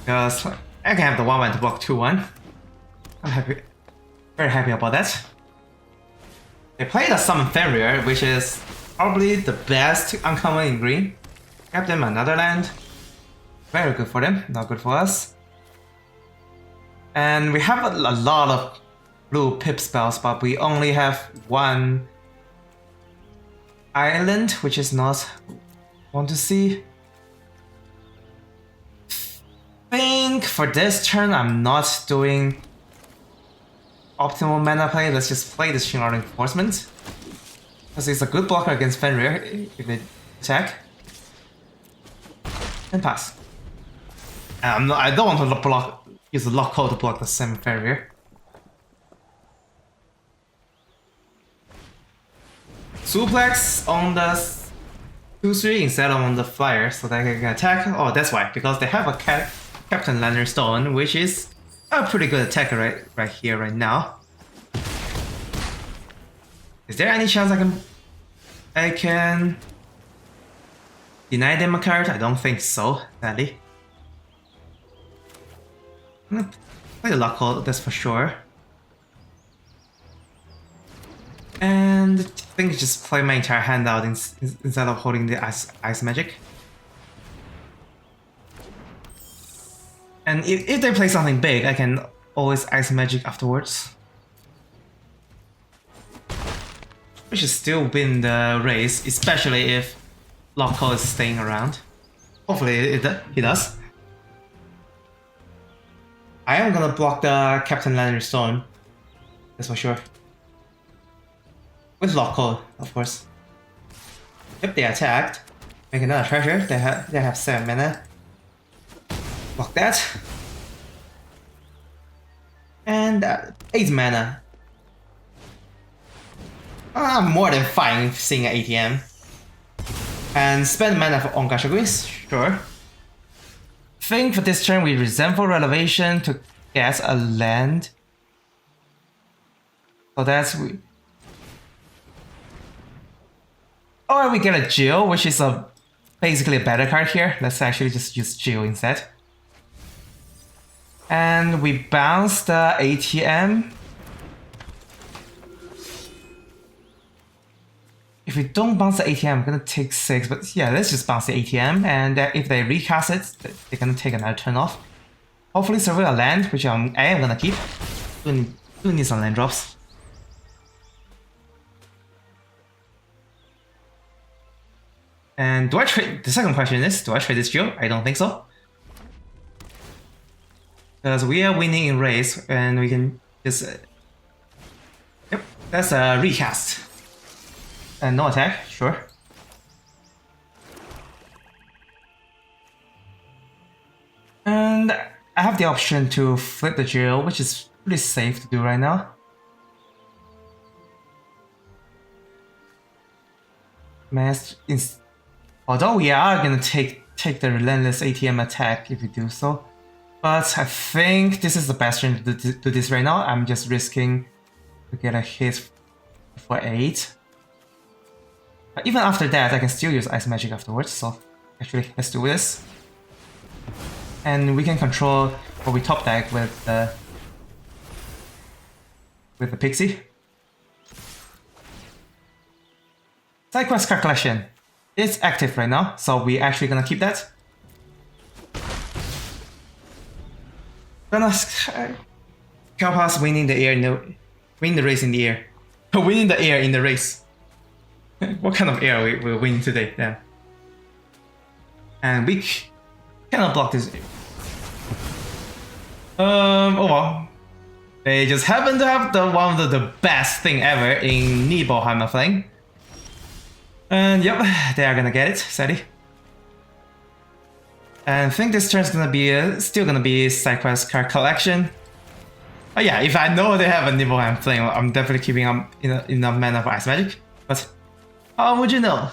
Because I can have the 1-1 to block 2-1. I'm happy, very happy about that. They played a Summon Farrier, which is probably the best uncommon in green. Grab them another land. Very good for them, not good for us. And we have a lot of blue pip spells, but we only have 1 island, which is not want to see. I think for this turn I'm not doing optimal mana play. Let's just play this Shinra Reinforcement, because it's a good blocker against Fenrir if they attack. And pass. And I don't want to use the Loco to block the same Fenrir. Suplex on the 2-3 instead of on the flyer, so that they can attack. Oh, that's why, because they have a Captain Lantern Stone, which is a pretty good attacker right here, right now. Is there any chance I can deny them a card? I don't think so, sadly. I'm gonna play the Loco, that's for sure. And I think just play my entire hand out instead of holding the ice magic. And if they play something big, I can always ice magic afterwards. We should still win the race, especially if Loco is staying around. Hopefully he does. I am gonna block the Captain Lantern Stone, that's for sure. With Loco, of course. Yep, they attacked. Make another treasure. They have 7 mana. Block that. And 8 mana. I'm more than fine seeing an ATM. And spend mana on Gashaguis, sure. Think for this turn we Resentful Revelation to get a land. So that's we. Or we get a Jill, which is basically a better card here. Let's actually just use Jill instead. And we bounce the ATM. If we don't bounce the ATM, I'm gonna take 6, but yeah, let's just bounce the ATM, and if they recast it, they're gonna take another turn off. Hopefully survey a land, which I am gonna keep. Do need some land drops. And do I trade? The second question is, do I trade this Jill? I don't think so. Because we are winning in race, and we can just... yep, that's a recast. And no attack, sure. And I have the option to flip the Jill, which is pretty safe to do right now. Although we are gonna take the Relentless ATM attack if we do so. But I think this is the best turn to do this right now. I'm just risking to get a hit for 8. But even after that, I can still use Ice Magic afterwards, so actually, let's do this. And we can control what we top deck with the Pixie. Side quest card collection is active right now, so we're actually gonna keep that. Gonna help us winning the air, win the race in the air. Winning the air in the race. What kind of air we're winning today then? And we cannot block this. Oh well. They just happen to have one of the best thing ever in Nibelheim Flame. And yep, they are gonna get it, sadly. And I think this turn's gonna be still gonna be side quest card collection. But yeah, if I know they have a Nibelheim Flame, I'm definitely keeping up enough mana for Ice Magic. But how would you know?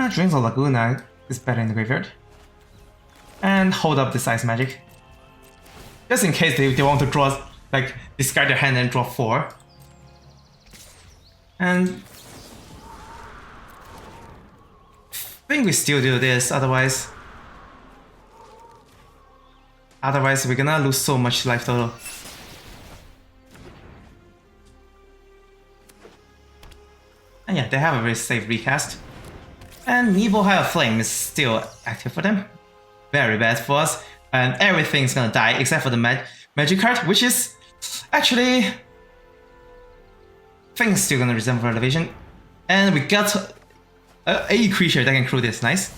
Dreams of Laguna is better in the graveyard. And hold up this Ice Magic. Just in case they want to draw, like, discard their hand and draw 4. And I think we still do this, otherwise we're gonna lose so much life total. And yeah, they have a very safe recast. And Nibelheim Flame is still active for them. Very bad for us. And everything's gonna die except for the magic card, which is actually... things still gonna resemble Elevation. And we got a creature that can crew this, nice.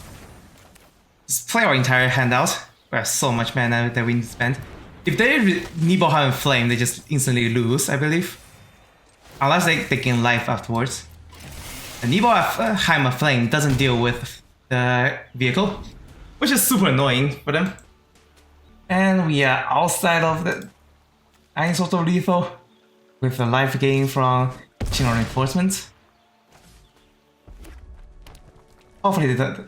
Just play our entire hand out. We have so much mana that we need to spend. If they Nibelheim Flame, they just instantly lose, I believe. Unless they gain life afterwards. The Nibelheim Flame doesn't deal with the vehicle, which is super annoying for them. And we are outside of the sort of lethal with the life gain from Chino Reinforcements. Hopefully the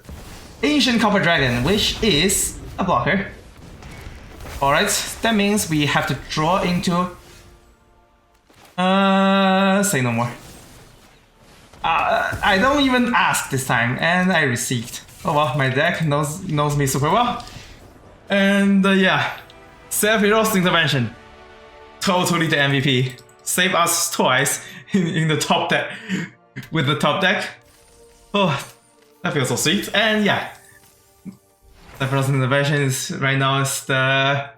Ancient Copper Dragon, which is a blocker. Alright, that means we have to draw into... say no more. I don't even ask this time, and I received. Oh well, my deck knows me super well. And yeah, Sephiroth's Intervention. Totally the MVP. Save us twice in the top deck, with the top deck. Oh, that feels so sweet. And yeah, Sephiroth's Intervention is right now is the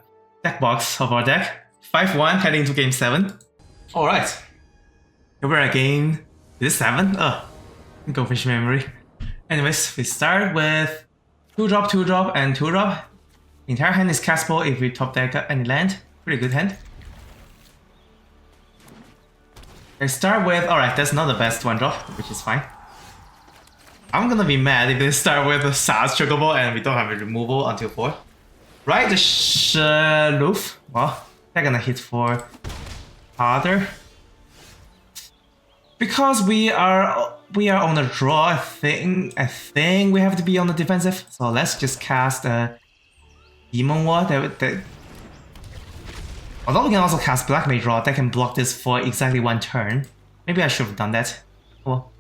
deck box of our deck. 5-1 heading into game 7. Alright, here we're at game... is it 7? Oh, go fish memory. Anyways, we start with 2-drop, 2-drop, and 2-drop. Entire hand is castable if we top deck any land. Pretty good hand. I start with, alright, that's not the best one drop, which is fine. I'm gonna be mad if they start with a SAS Chocobo and we don't have a removal until 4. Right, the Shloof. Well, they're gonna hit for harder. Because we are on a draw, I think we have to be on the defensive. So let's just cast a Demon Ward. Although we can also cast Black Mage Rod that can block this for exactly 1 turn. Maybe I should have done that. Well,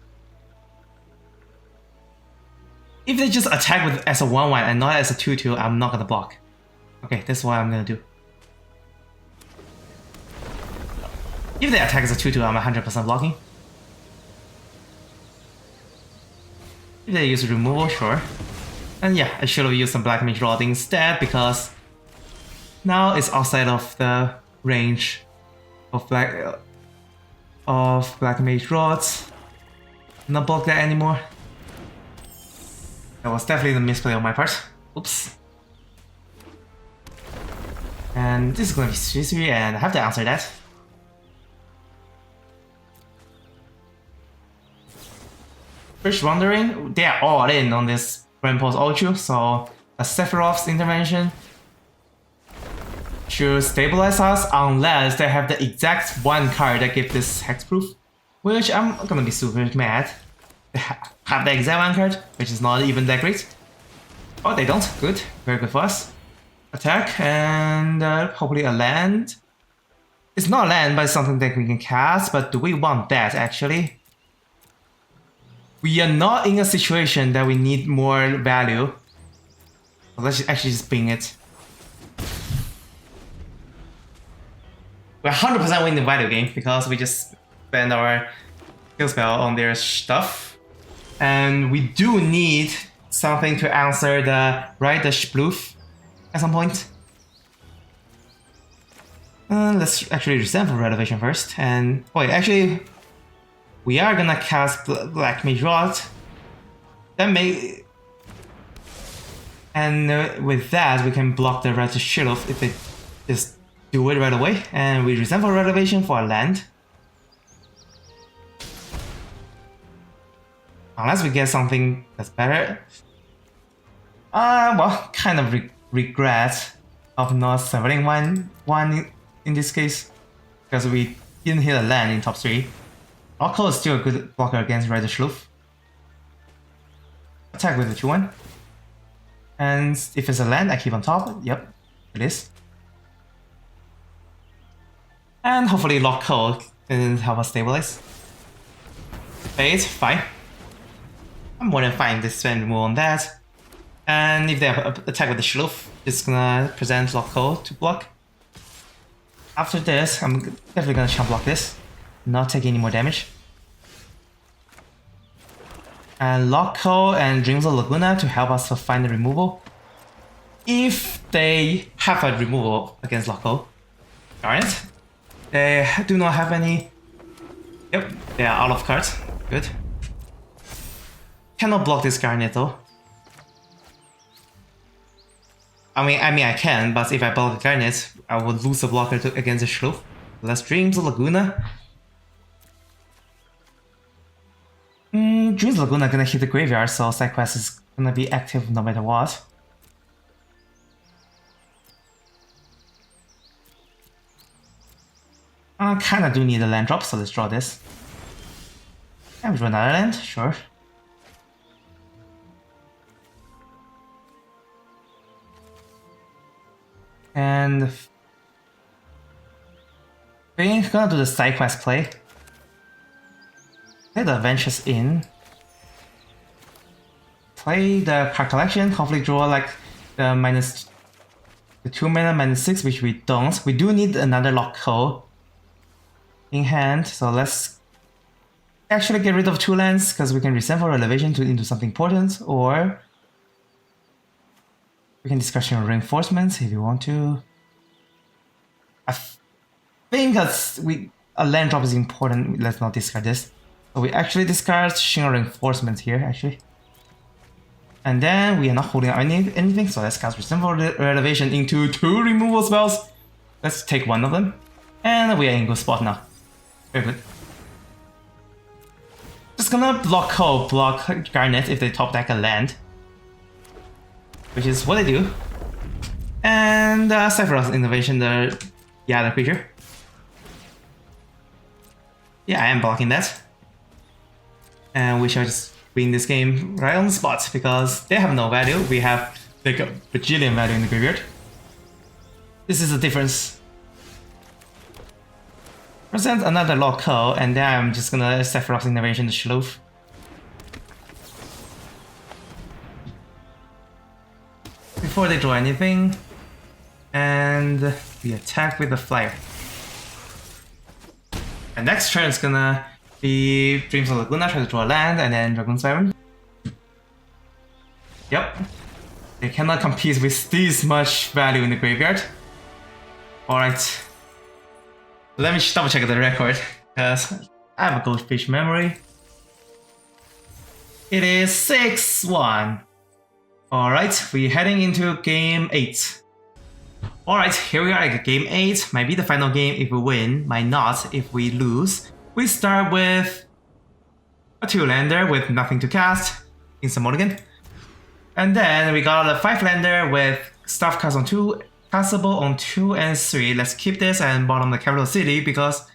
if they just attack with as a 1/1 and not as a 2/2, I'm not gonna block. Okay, that's what I'm gonna do. If they attack as a 2/2, I'm 100% blocking. If they use removal, sure. And yeah, I should have used some Black Mage Rod instead because now it's outside of the range of Black Mage Rods. Not block that anymore. That was definitely the misplay on my part. Oops. And this is gonna be 3/3 and I have to answer that. First wondering, they are all in on this Grand Pulse Ultra, so a Sephiroth's intervention should stabilize us unless they have the exact 1 card that gives this hexproof, which I'm gonna be super mad. They have the exact 1 card, which is not even that great. Oh, they don't. Good. Very good for us. Attack and hopefully a land. It's not a land, but it's something that we can cast, but do we want that actually? We are not in a situation that we need more value. So let's actually just bring it. We're 100% winning the value game because we just spend our skill spell on their stuff. And we do need something to answer the Sploof at some point. Let's actually resent for Renovation first. And wait, actually, we are gonna cast Black Mage Rod. That may, and with that we can block the Red Shield if they just do it right away. And we resent for Renovation for a land. Unless we get something that's better. Well, kind of regret of not surveying one in this case, because we didn't hit a land in top 3. Rocko is still a good blocker against Red Shloof. Attack with the 2/1. And if it's a land, I keep on top. Yep, it is. And hopefully Rocko didn't help us stabilize. Fade, fine. I'm more than fine to spend more on that. And if they have attack with the Shloof, it's gonna present Rocko to block. After this, I'm definitely gonna chump block this. Not take any more damage. And Rocko and Dreams of Laguna to help us to find the removal. If they have a removal against Rocko. Darn it. They do not have any. Yep, they are out of cards. Good. Cannot block this Garnet though. I mean I can, but if I block the Garnet, I would lose the blocker against the Shloof. Let's Dreams of Laguna. Dreams of Laguna gonna hit the graveyard, so side quest is gonna be active no matter what. I kinda do need a land drop, so let's draw this. And we draw another land, sure. And I think gonna do the side quest play. Play the Adventures in. Play the card collection, hopefully draw like the 2 mana -6, which we don't. We do need another Rocko in hand, so let's actually get rid of 2 lands because we can resend for Elevation into something important, or we can discuss your reinforcements if you want to. I think a land drop is important. Let's not discard this. So we actually discard Shinra Reinforcements here, actually. And then we are not holding out anything, so let's cast Resent for Elevation into 2 removal spells. Let's take one of them. And we are in good spot now. Very good. just gonna block Garnet if they top deck a land, which is what they do. And Sephiroth's Innovation, the other creature. Yeah, I am blocking that. And we shall just win this game right on the spot because they have no value. We have like a bajillion value in the graveyard. This is the difference. Present another local, and then I'm just gonna Sephiroth's Innovation the Shloof. Before they draw anything, and we attack with the flyer. And next turn is gonna be Dreams of Laguna, try to draw a land, and then Dragon Siren. Yep. They cannot compete with this much value in the graveyard. Alright. Let me double check the record, because I have a goldfish memory. It is 6-1. Alright, we're heading into game 8. Alright, here we are at game 8. Might be the final game if we win, might not if we lose. We start with a 2-lander with nothing to cast, instant mulligan. And then we got a 5-lander with stuff cast on 2, castable on 2 and 3. Let's keep this and bottom the capital city because...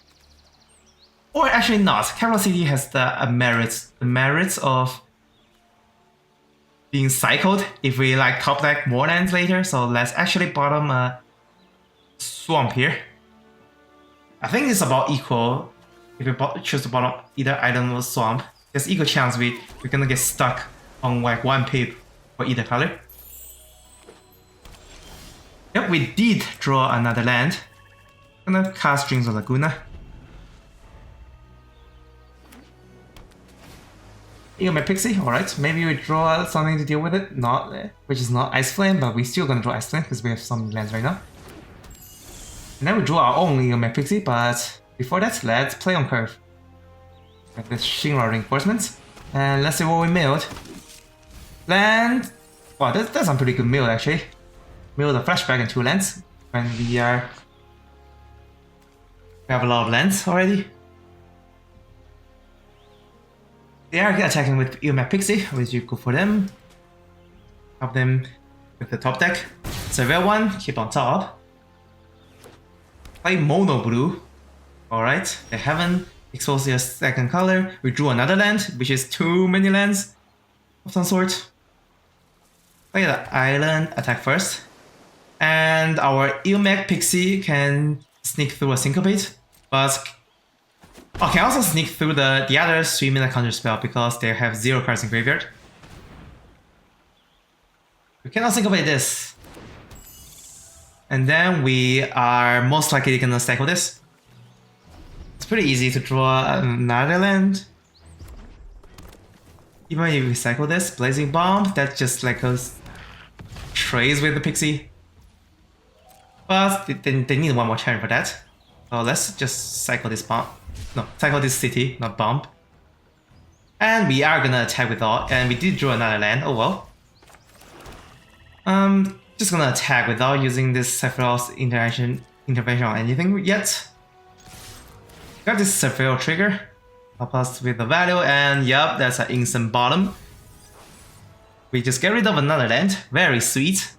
Or actually not, capital city has the merits of being cycled if we like top deck more lands later, so let's actually bottom a swamp here. I think it's about equal if we choose to bottom either island or swamp. There's equal chance we're gonna get stuck on like 1 pip for either color. Yep, we did draw another land. Gonna cast Dreams of Laguna. My Pixie, alright, maybe we draw something to deal with it, which is not Ice Flame, but we're still gonna draw Ice Flame because we have some lands right now. And then we draw our own my Pixie, but before that, let's play on curve. Like this Shinra Reinforcements, and let's see what we milled. Land, wow, that's a pretty good mill actually. Mill the flashback in 2 lands when we have a lot of lands already. They are attacking with Ilmac Pixie, which is good for them. Help them with the top deck. Surveil 1, keep on top. Play Mono Blue. Alright, they haven't exposed their second color. We drew another land, which is too many lands of some sort. Play the island, attack first. And our Ilmac Pixie can sneak through a Syncopate, but can also sneak through the other 3-minute counter spell because they have 0 cards in graveyard. We cannot syncopate this. And then we are most likely gonna cycle this. It's pretty easy to draw another land. Even if we cycle this, Blazing Bomb, that's just like a trace with the Pixie. But they need 1 more turn for that. So let's just cycle this bomb. No, cycle this city, not bomb. And we are gonna attack with all, and we did draw another land, oh well. Just gonna attack without using this Sephiroth's intervention on anything yet. Got this Sephiroth trigger, help us with the value, and yup, that's an instant bottom. We just get rid of another land, very sweet.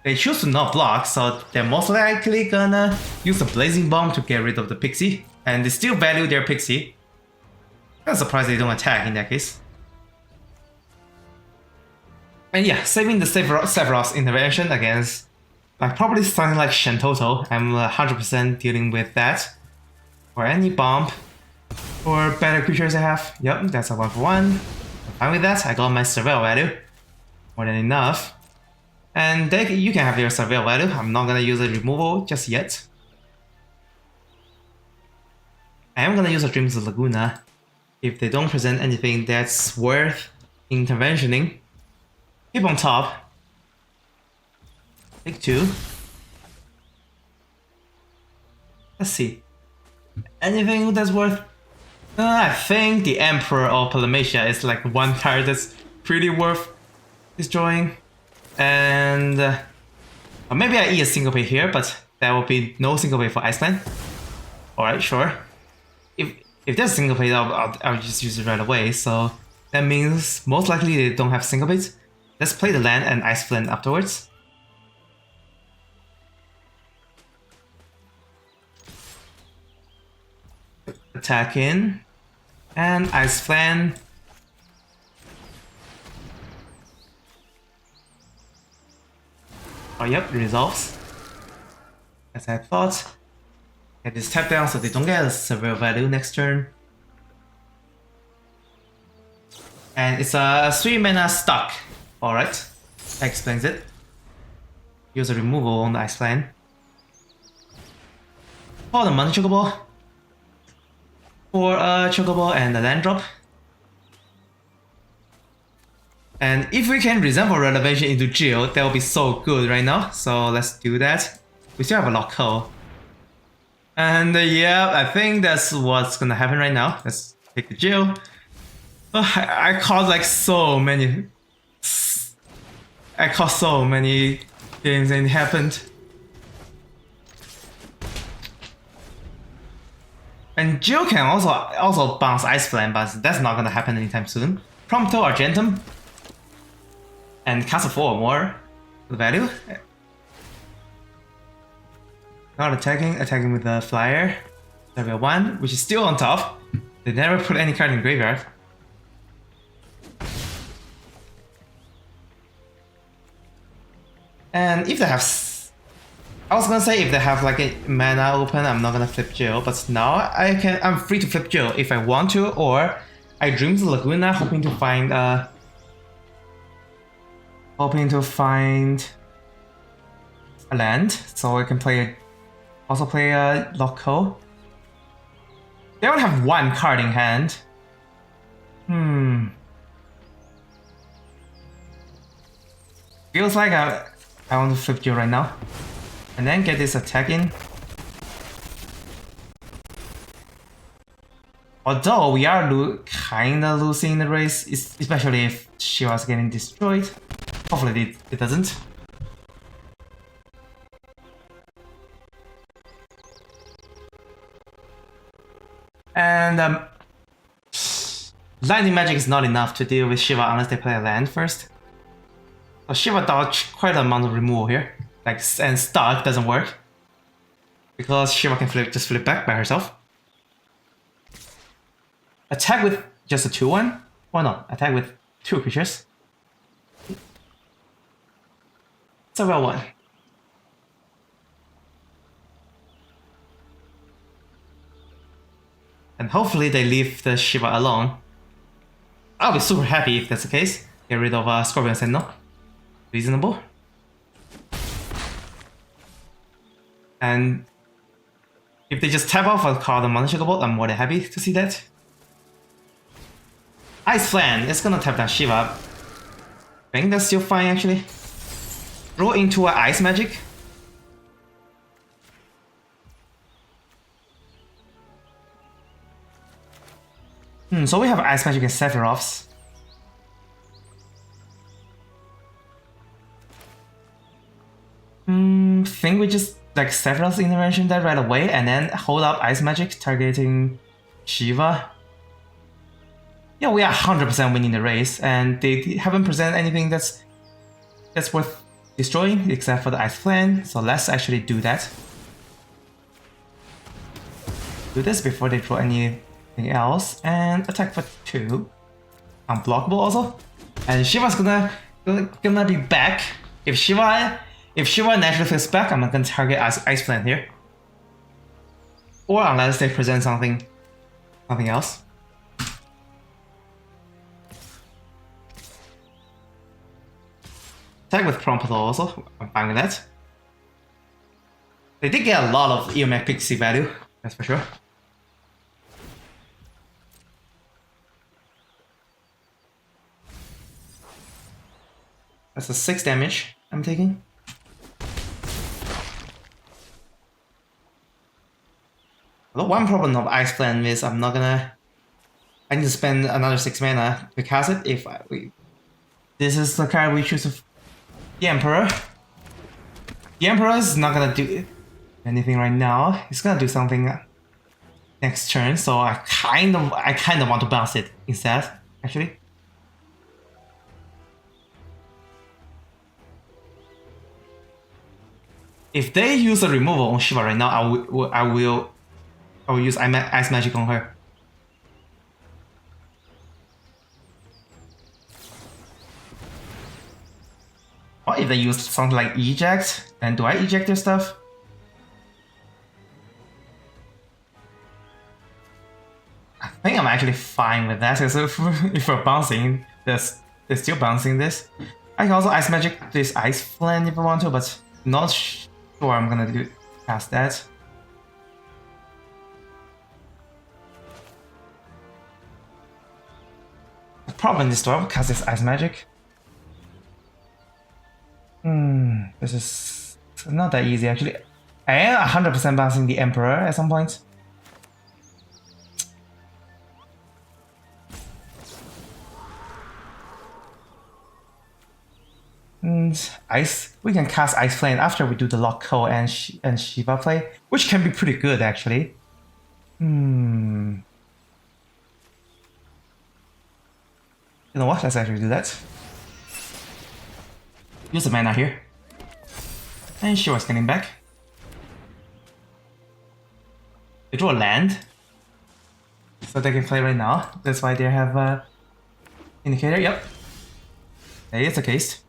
They choose to not block, so they're most likely gonna use a Blazing Bomb to get rid of the Pixie. And they still value their Pixie. I'm surprised they don't attack in that case. And yeah, saving the Sephiroth's intervention against like probably something like Shentoto. I'm 100% dealing with that. Or any bomb. Or better creatures I have. Yep, that's a 1-for-1. I'm fine with that. I got my Surveil value. More than enough. And you can have your Surveil value. I'm not gonna use a removal just yet. I am gonna use a Dreams of Laguna if they don't present anything that's worth interventioning. Keep on top. Take 2. Let's see. Anything that's worth... I think the Emperor of Polymacia is like 1 card that's pretty worth destroying. And maybe I eat a Syncopate here, but there will be no Syncopate for Iceland. Alright, sure. If there's syncopate, I'll just use it right away. So that means most likely they don't have syncopate. Let's play the land and Ice Flint afterwards. Attack in and Ice Flint. Oh yep, resolves. As I thought. Get this tap down so they don't get a severe value next turn. And it's a 3 mana stuck. Alright, that explains it. Use a removal on the Ice Flint. For the Mana Chocobo. For a Chocobo and a land drop. And if we can resemble Renovation into Jill, that will be so good right now. So let's do that. We still have a lock hole. And yeah, I think that's what's gonna happen right now. Let's take the Jill. Oh, I caught like so many. I caught so many games and it happened. And Jill can also bounce Ice Flame, but that's not gonna happen anytime soon. Prompto Argentum. And Castle 4 or more. The value. Not attacking with the Flyer. Level 1, which is still on top. They never put any card in graveyard. And if they have... I was gonna say if they have like a mana open, I'm not gonna flip Jill, but now I'm free to flip Jill if I want to, or I dream the Laguna hoping to find a land, so I can also play a Loco. They only have one card in hand. Feels like I want to flip Jill right now. And then get this attack in. Although we are kinda losing the race, especially if she was getting destroyed. Hopefully it doesn't. And lightning magic is not enough to deal with Shiva unless they play a land first. So Shiva dodged quite an amount of removal here. And Stark doesn't work. Because Shiva can just flip back by herself. Attack with just a 2-1? Why not? Attack with 2 creatures. It's a well 1. And hopefully they leave the Shiva alone. I'll be super happy if that's the case. Get rid of Scorpion Sentinel. Reasonable. And if they just tap off a card on Mana Chocobo, I'm more than happy to see that. Ice Flame, it's gonna tap down Shiva. I think that's still fine actually. Roll into an Ice Magic. So we have Ice Magic and Sephiroths. Think we just like Sephiroth's intervention that right away and then hold up Ice Magic targeting Shiva. Yeah, we are 100% winning the race and they haven't presented anything that's worth destroying except for the Ice Flame, so let's actually do that. Do this before they draw anything else and attack for 2. Unblockable also. And Shiva's gonna be back. If Shiva naturally feels back, I'm not gonna target Ice Flame here. Or unless they present something else. Attack with Prompto also, I'm fine with that. They did get a lot of EOMAC Pixie value, that's for sure. That's a 6 damage I'm taking. The one problem of Ice Flame is I need to spend another 6 mana to cast it this is the card we choose. The Emperor. The Emperor is not gonna do anything right now. He's gonna do something next turn, so I kind of want to bounce it instead, actually. If they use a removal on Shiva right now, I will use Ice Magic on her. Or if they use something like eject, then do I eject their stuff? I think I'm actually fine with that, because if we're bouncing, they're still bouncing this. I can also Ice Magic this Ice Flame if I want to, but not sure I'm gonna do past that. The problem is, do I cast this Ice Magic? This is not that easy actually. I am 100% bouncing the Emperor at some point. And we can cast Ice Flame after we do the Lock Code and Shiva play, which can be pretty good actually. You know what? Let's actually do that. Use the mana here. And she was getting back. They draw a land. So they can play right now. That's why they have a indicator. Yep. That is the case.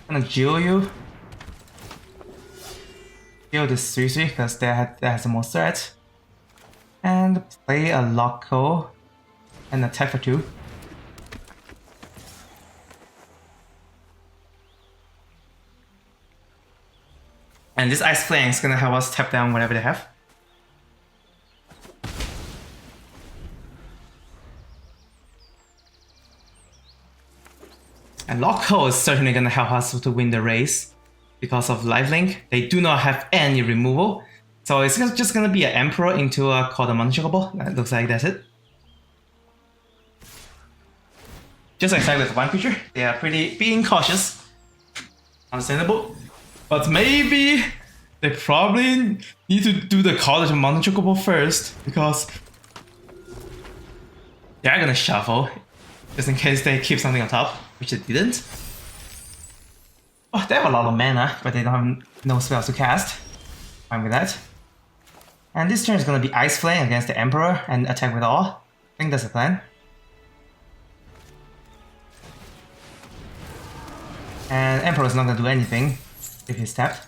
I'm gonna Geo you. Geo this 3/3 because that has the most threat. And play a Loco and attack for 2. And this Ice Flame is gonna help us tap down whatever they have. And Lockhold is certainly gonna help us to win the race because of lifelink. They do not have any removal. So it's just gonna be an Emperor into a Call the Unshakable. That looks like that's it. Just like with one creature, they are being cautious. Understandable. But maybe they probably need to do the College of Mountain Chocobo first, because they're gonna shuffle just in case they keep something on top, which they didn't. Oh, they have a lot of mana, but they don't have no spells to cast. Fine with that. And this turn is gonna be Ice Flame against the Emperor and attack with all. I think that's the plan. And Emperor is not gonna do anything if he's tapped.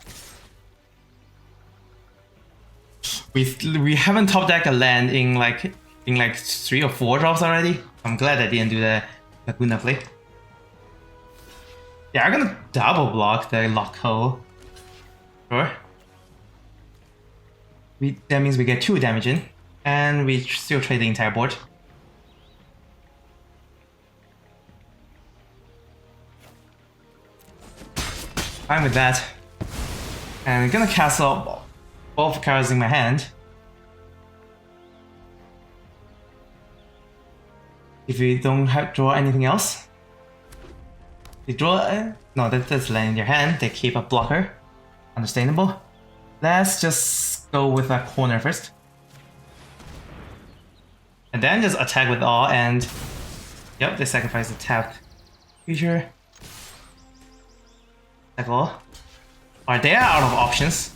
We haven't top decked a land in like 3 or 4 drops already. I'm glad I didn't do the Laguna play. Yeah, I'm gonna double block the Lock Hole. Sure. That means we get 2 damage in, and we still trade the entire board. Fine with that. And I'm gonna cast out both cards in my hand. If you don't draw anything else, you draw no, that's land in your hand. They keep a blocker. Understandable. Let's just go with a corner first, and then just attack with all. And yep, they sacrifice the tapped creature. Attack all. Alright, they are out of options.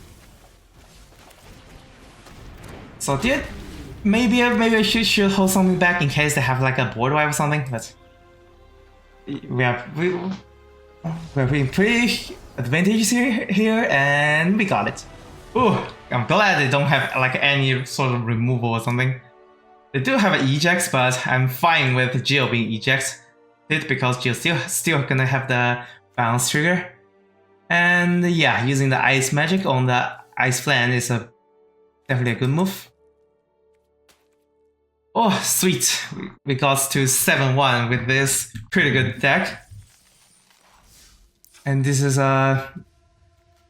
So maybe I should hold something back in case they have like a board wipe or something, but we're being pretty advantageous here, and we got it. Ooh, I'm glad they don't have like any sort of removal or something. They do have an eject, but I'm fine with Jill being eject because Jill's still gonna have the bounce trigger. And yeah, using the Ice Magic on the Ice Flame is definitely a good move. Oh, sweet. We got to 7-1 with this pretty good deck. And this is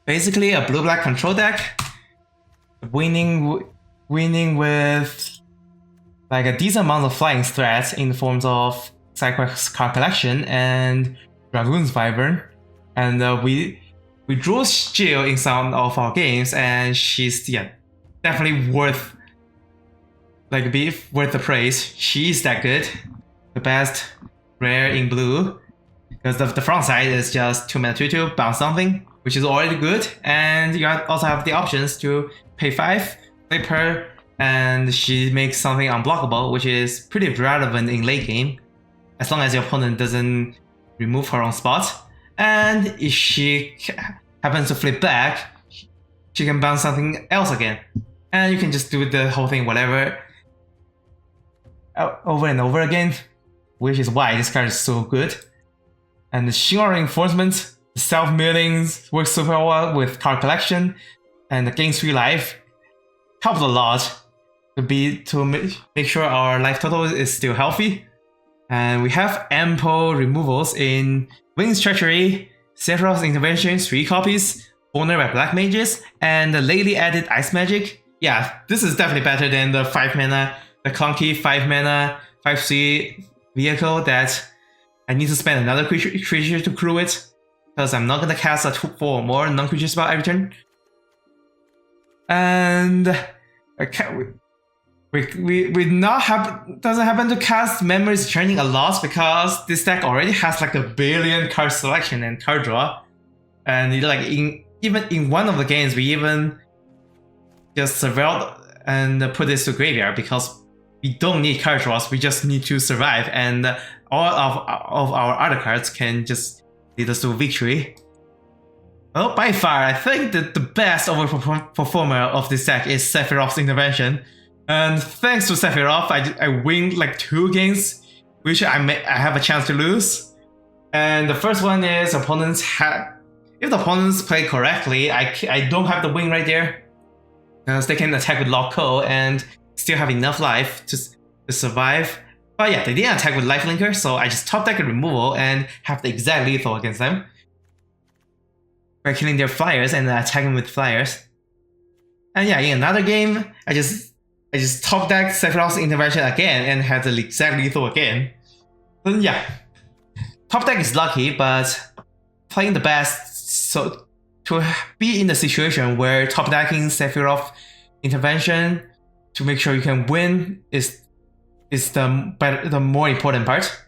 basically a blue-black control deck. Winning with like a decent amount of flying threats in the forms of Cyclops card collection and Dragoon's Wyvern. And we drew Jill in some of our games, and she's definitely worth worth the praise. She's that good. The best rare in blue. Because the front side is just 2 mana 2/2, bounce something, which is already good. And you also have the options to pay 5, flip her, and she makes something unblockable, which is pretty relevant in late game, as long as your opponent doesn't remove her own spot. And if she happens to flip back, she can bounce something else again. And you can just do the whole thing, whatever, over and over again, which is why this card is so good. And the Shinra Reinforcement, self-milling works super well with card collection, and the gains 3 life helps a lot to make sure our life total is still healthy. And we have ample removals in Wings Treachery, Sephiroth's Intervention, 3 copies, Owner by Black Mages, and the lately added Ice Magic. Yeah, this is definitely better than the 5 mana, the clunky 5 mana, 5/3 vehicle that I need to spend another creature to crew it, because I'm not gonna cast a 4 or more non-creature spell every turn. And doesn't happen to cast Memories Churning a lot, because this deck already has like a billion card selection and card draw. And even in one of the games, we even just surveilled and put this to graveyard, because we don't need card draws, we just need to survive, and all of our other cards can just lead us to victory. Well, by far, I think that the best overperformer of this deck is Sephiroth's Intervention. And thanks to Sephiroth, I win like 2 games, which I have a chance to lose. And the first one is if the opponents play correctly, I don't have the win right there, because they can attack with Lock Co and still have enough life to survive. But yeah, they didn't attack with Lifelinker, so I just top deck a removal and have the exact lethal against them by killing their flyers and attacking with flyers. And yeah, in another game, I just top decked Sephiroth's Intervention again and had the exact lethal again. Then yeah, top deck is lucky, but playing the best, so to be in the situation where top decking Sephiroth Intervention to make sure you can win is the more important part.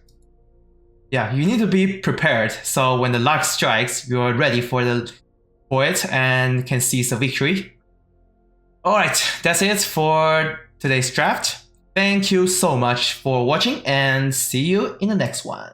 Yeah, you need to be prepared, so when the luck strikes, you're ready for it and can seize the victory. Alright, that's it for today's draft. Thank you so much for watching, and see you in the next one.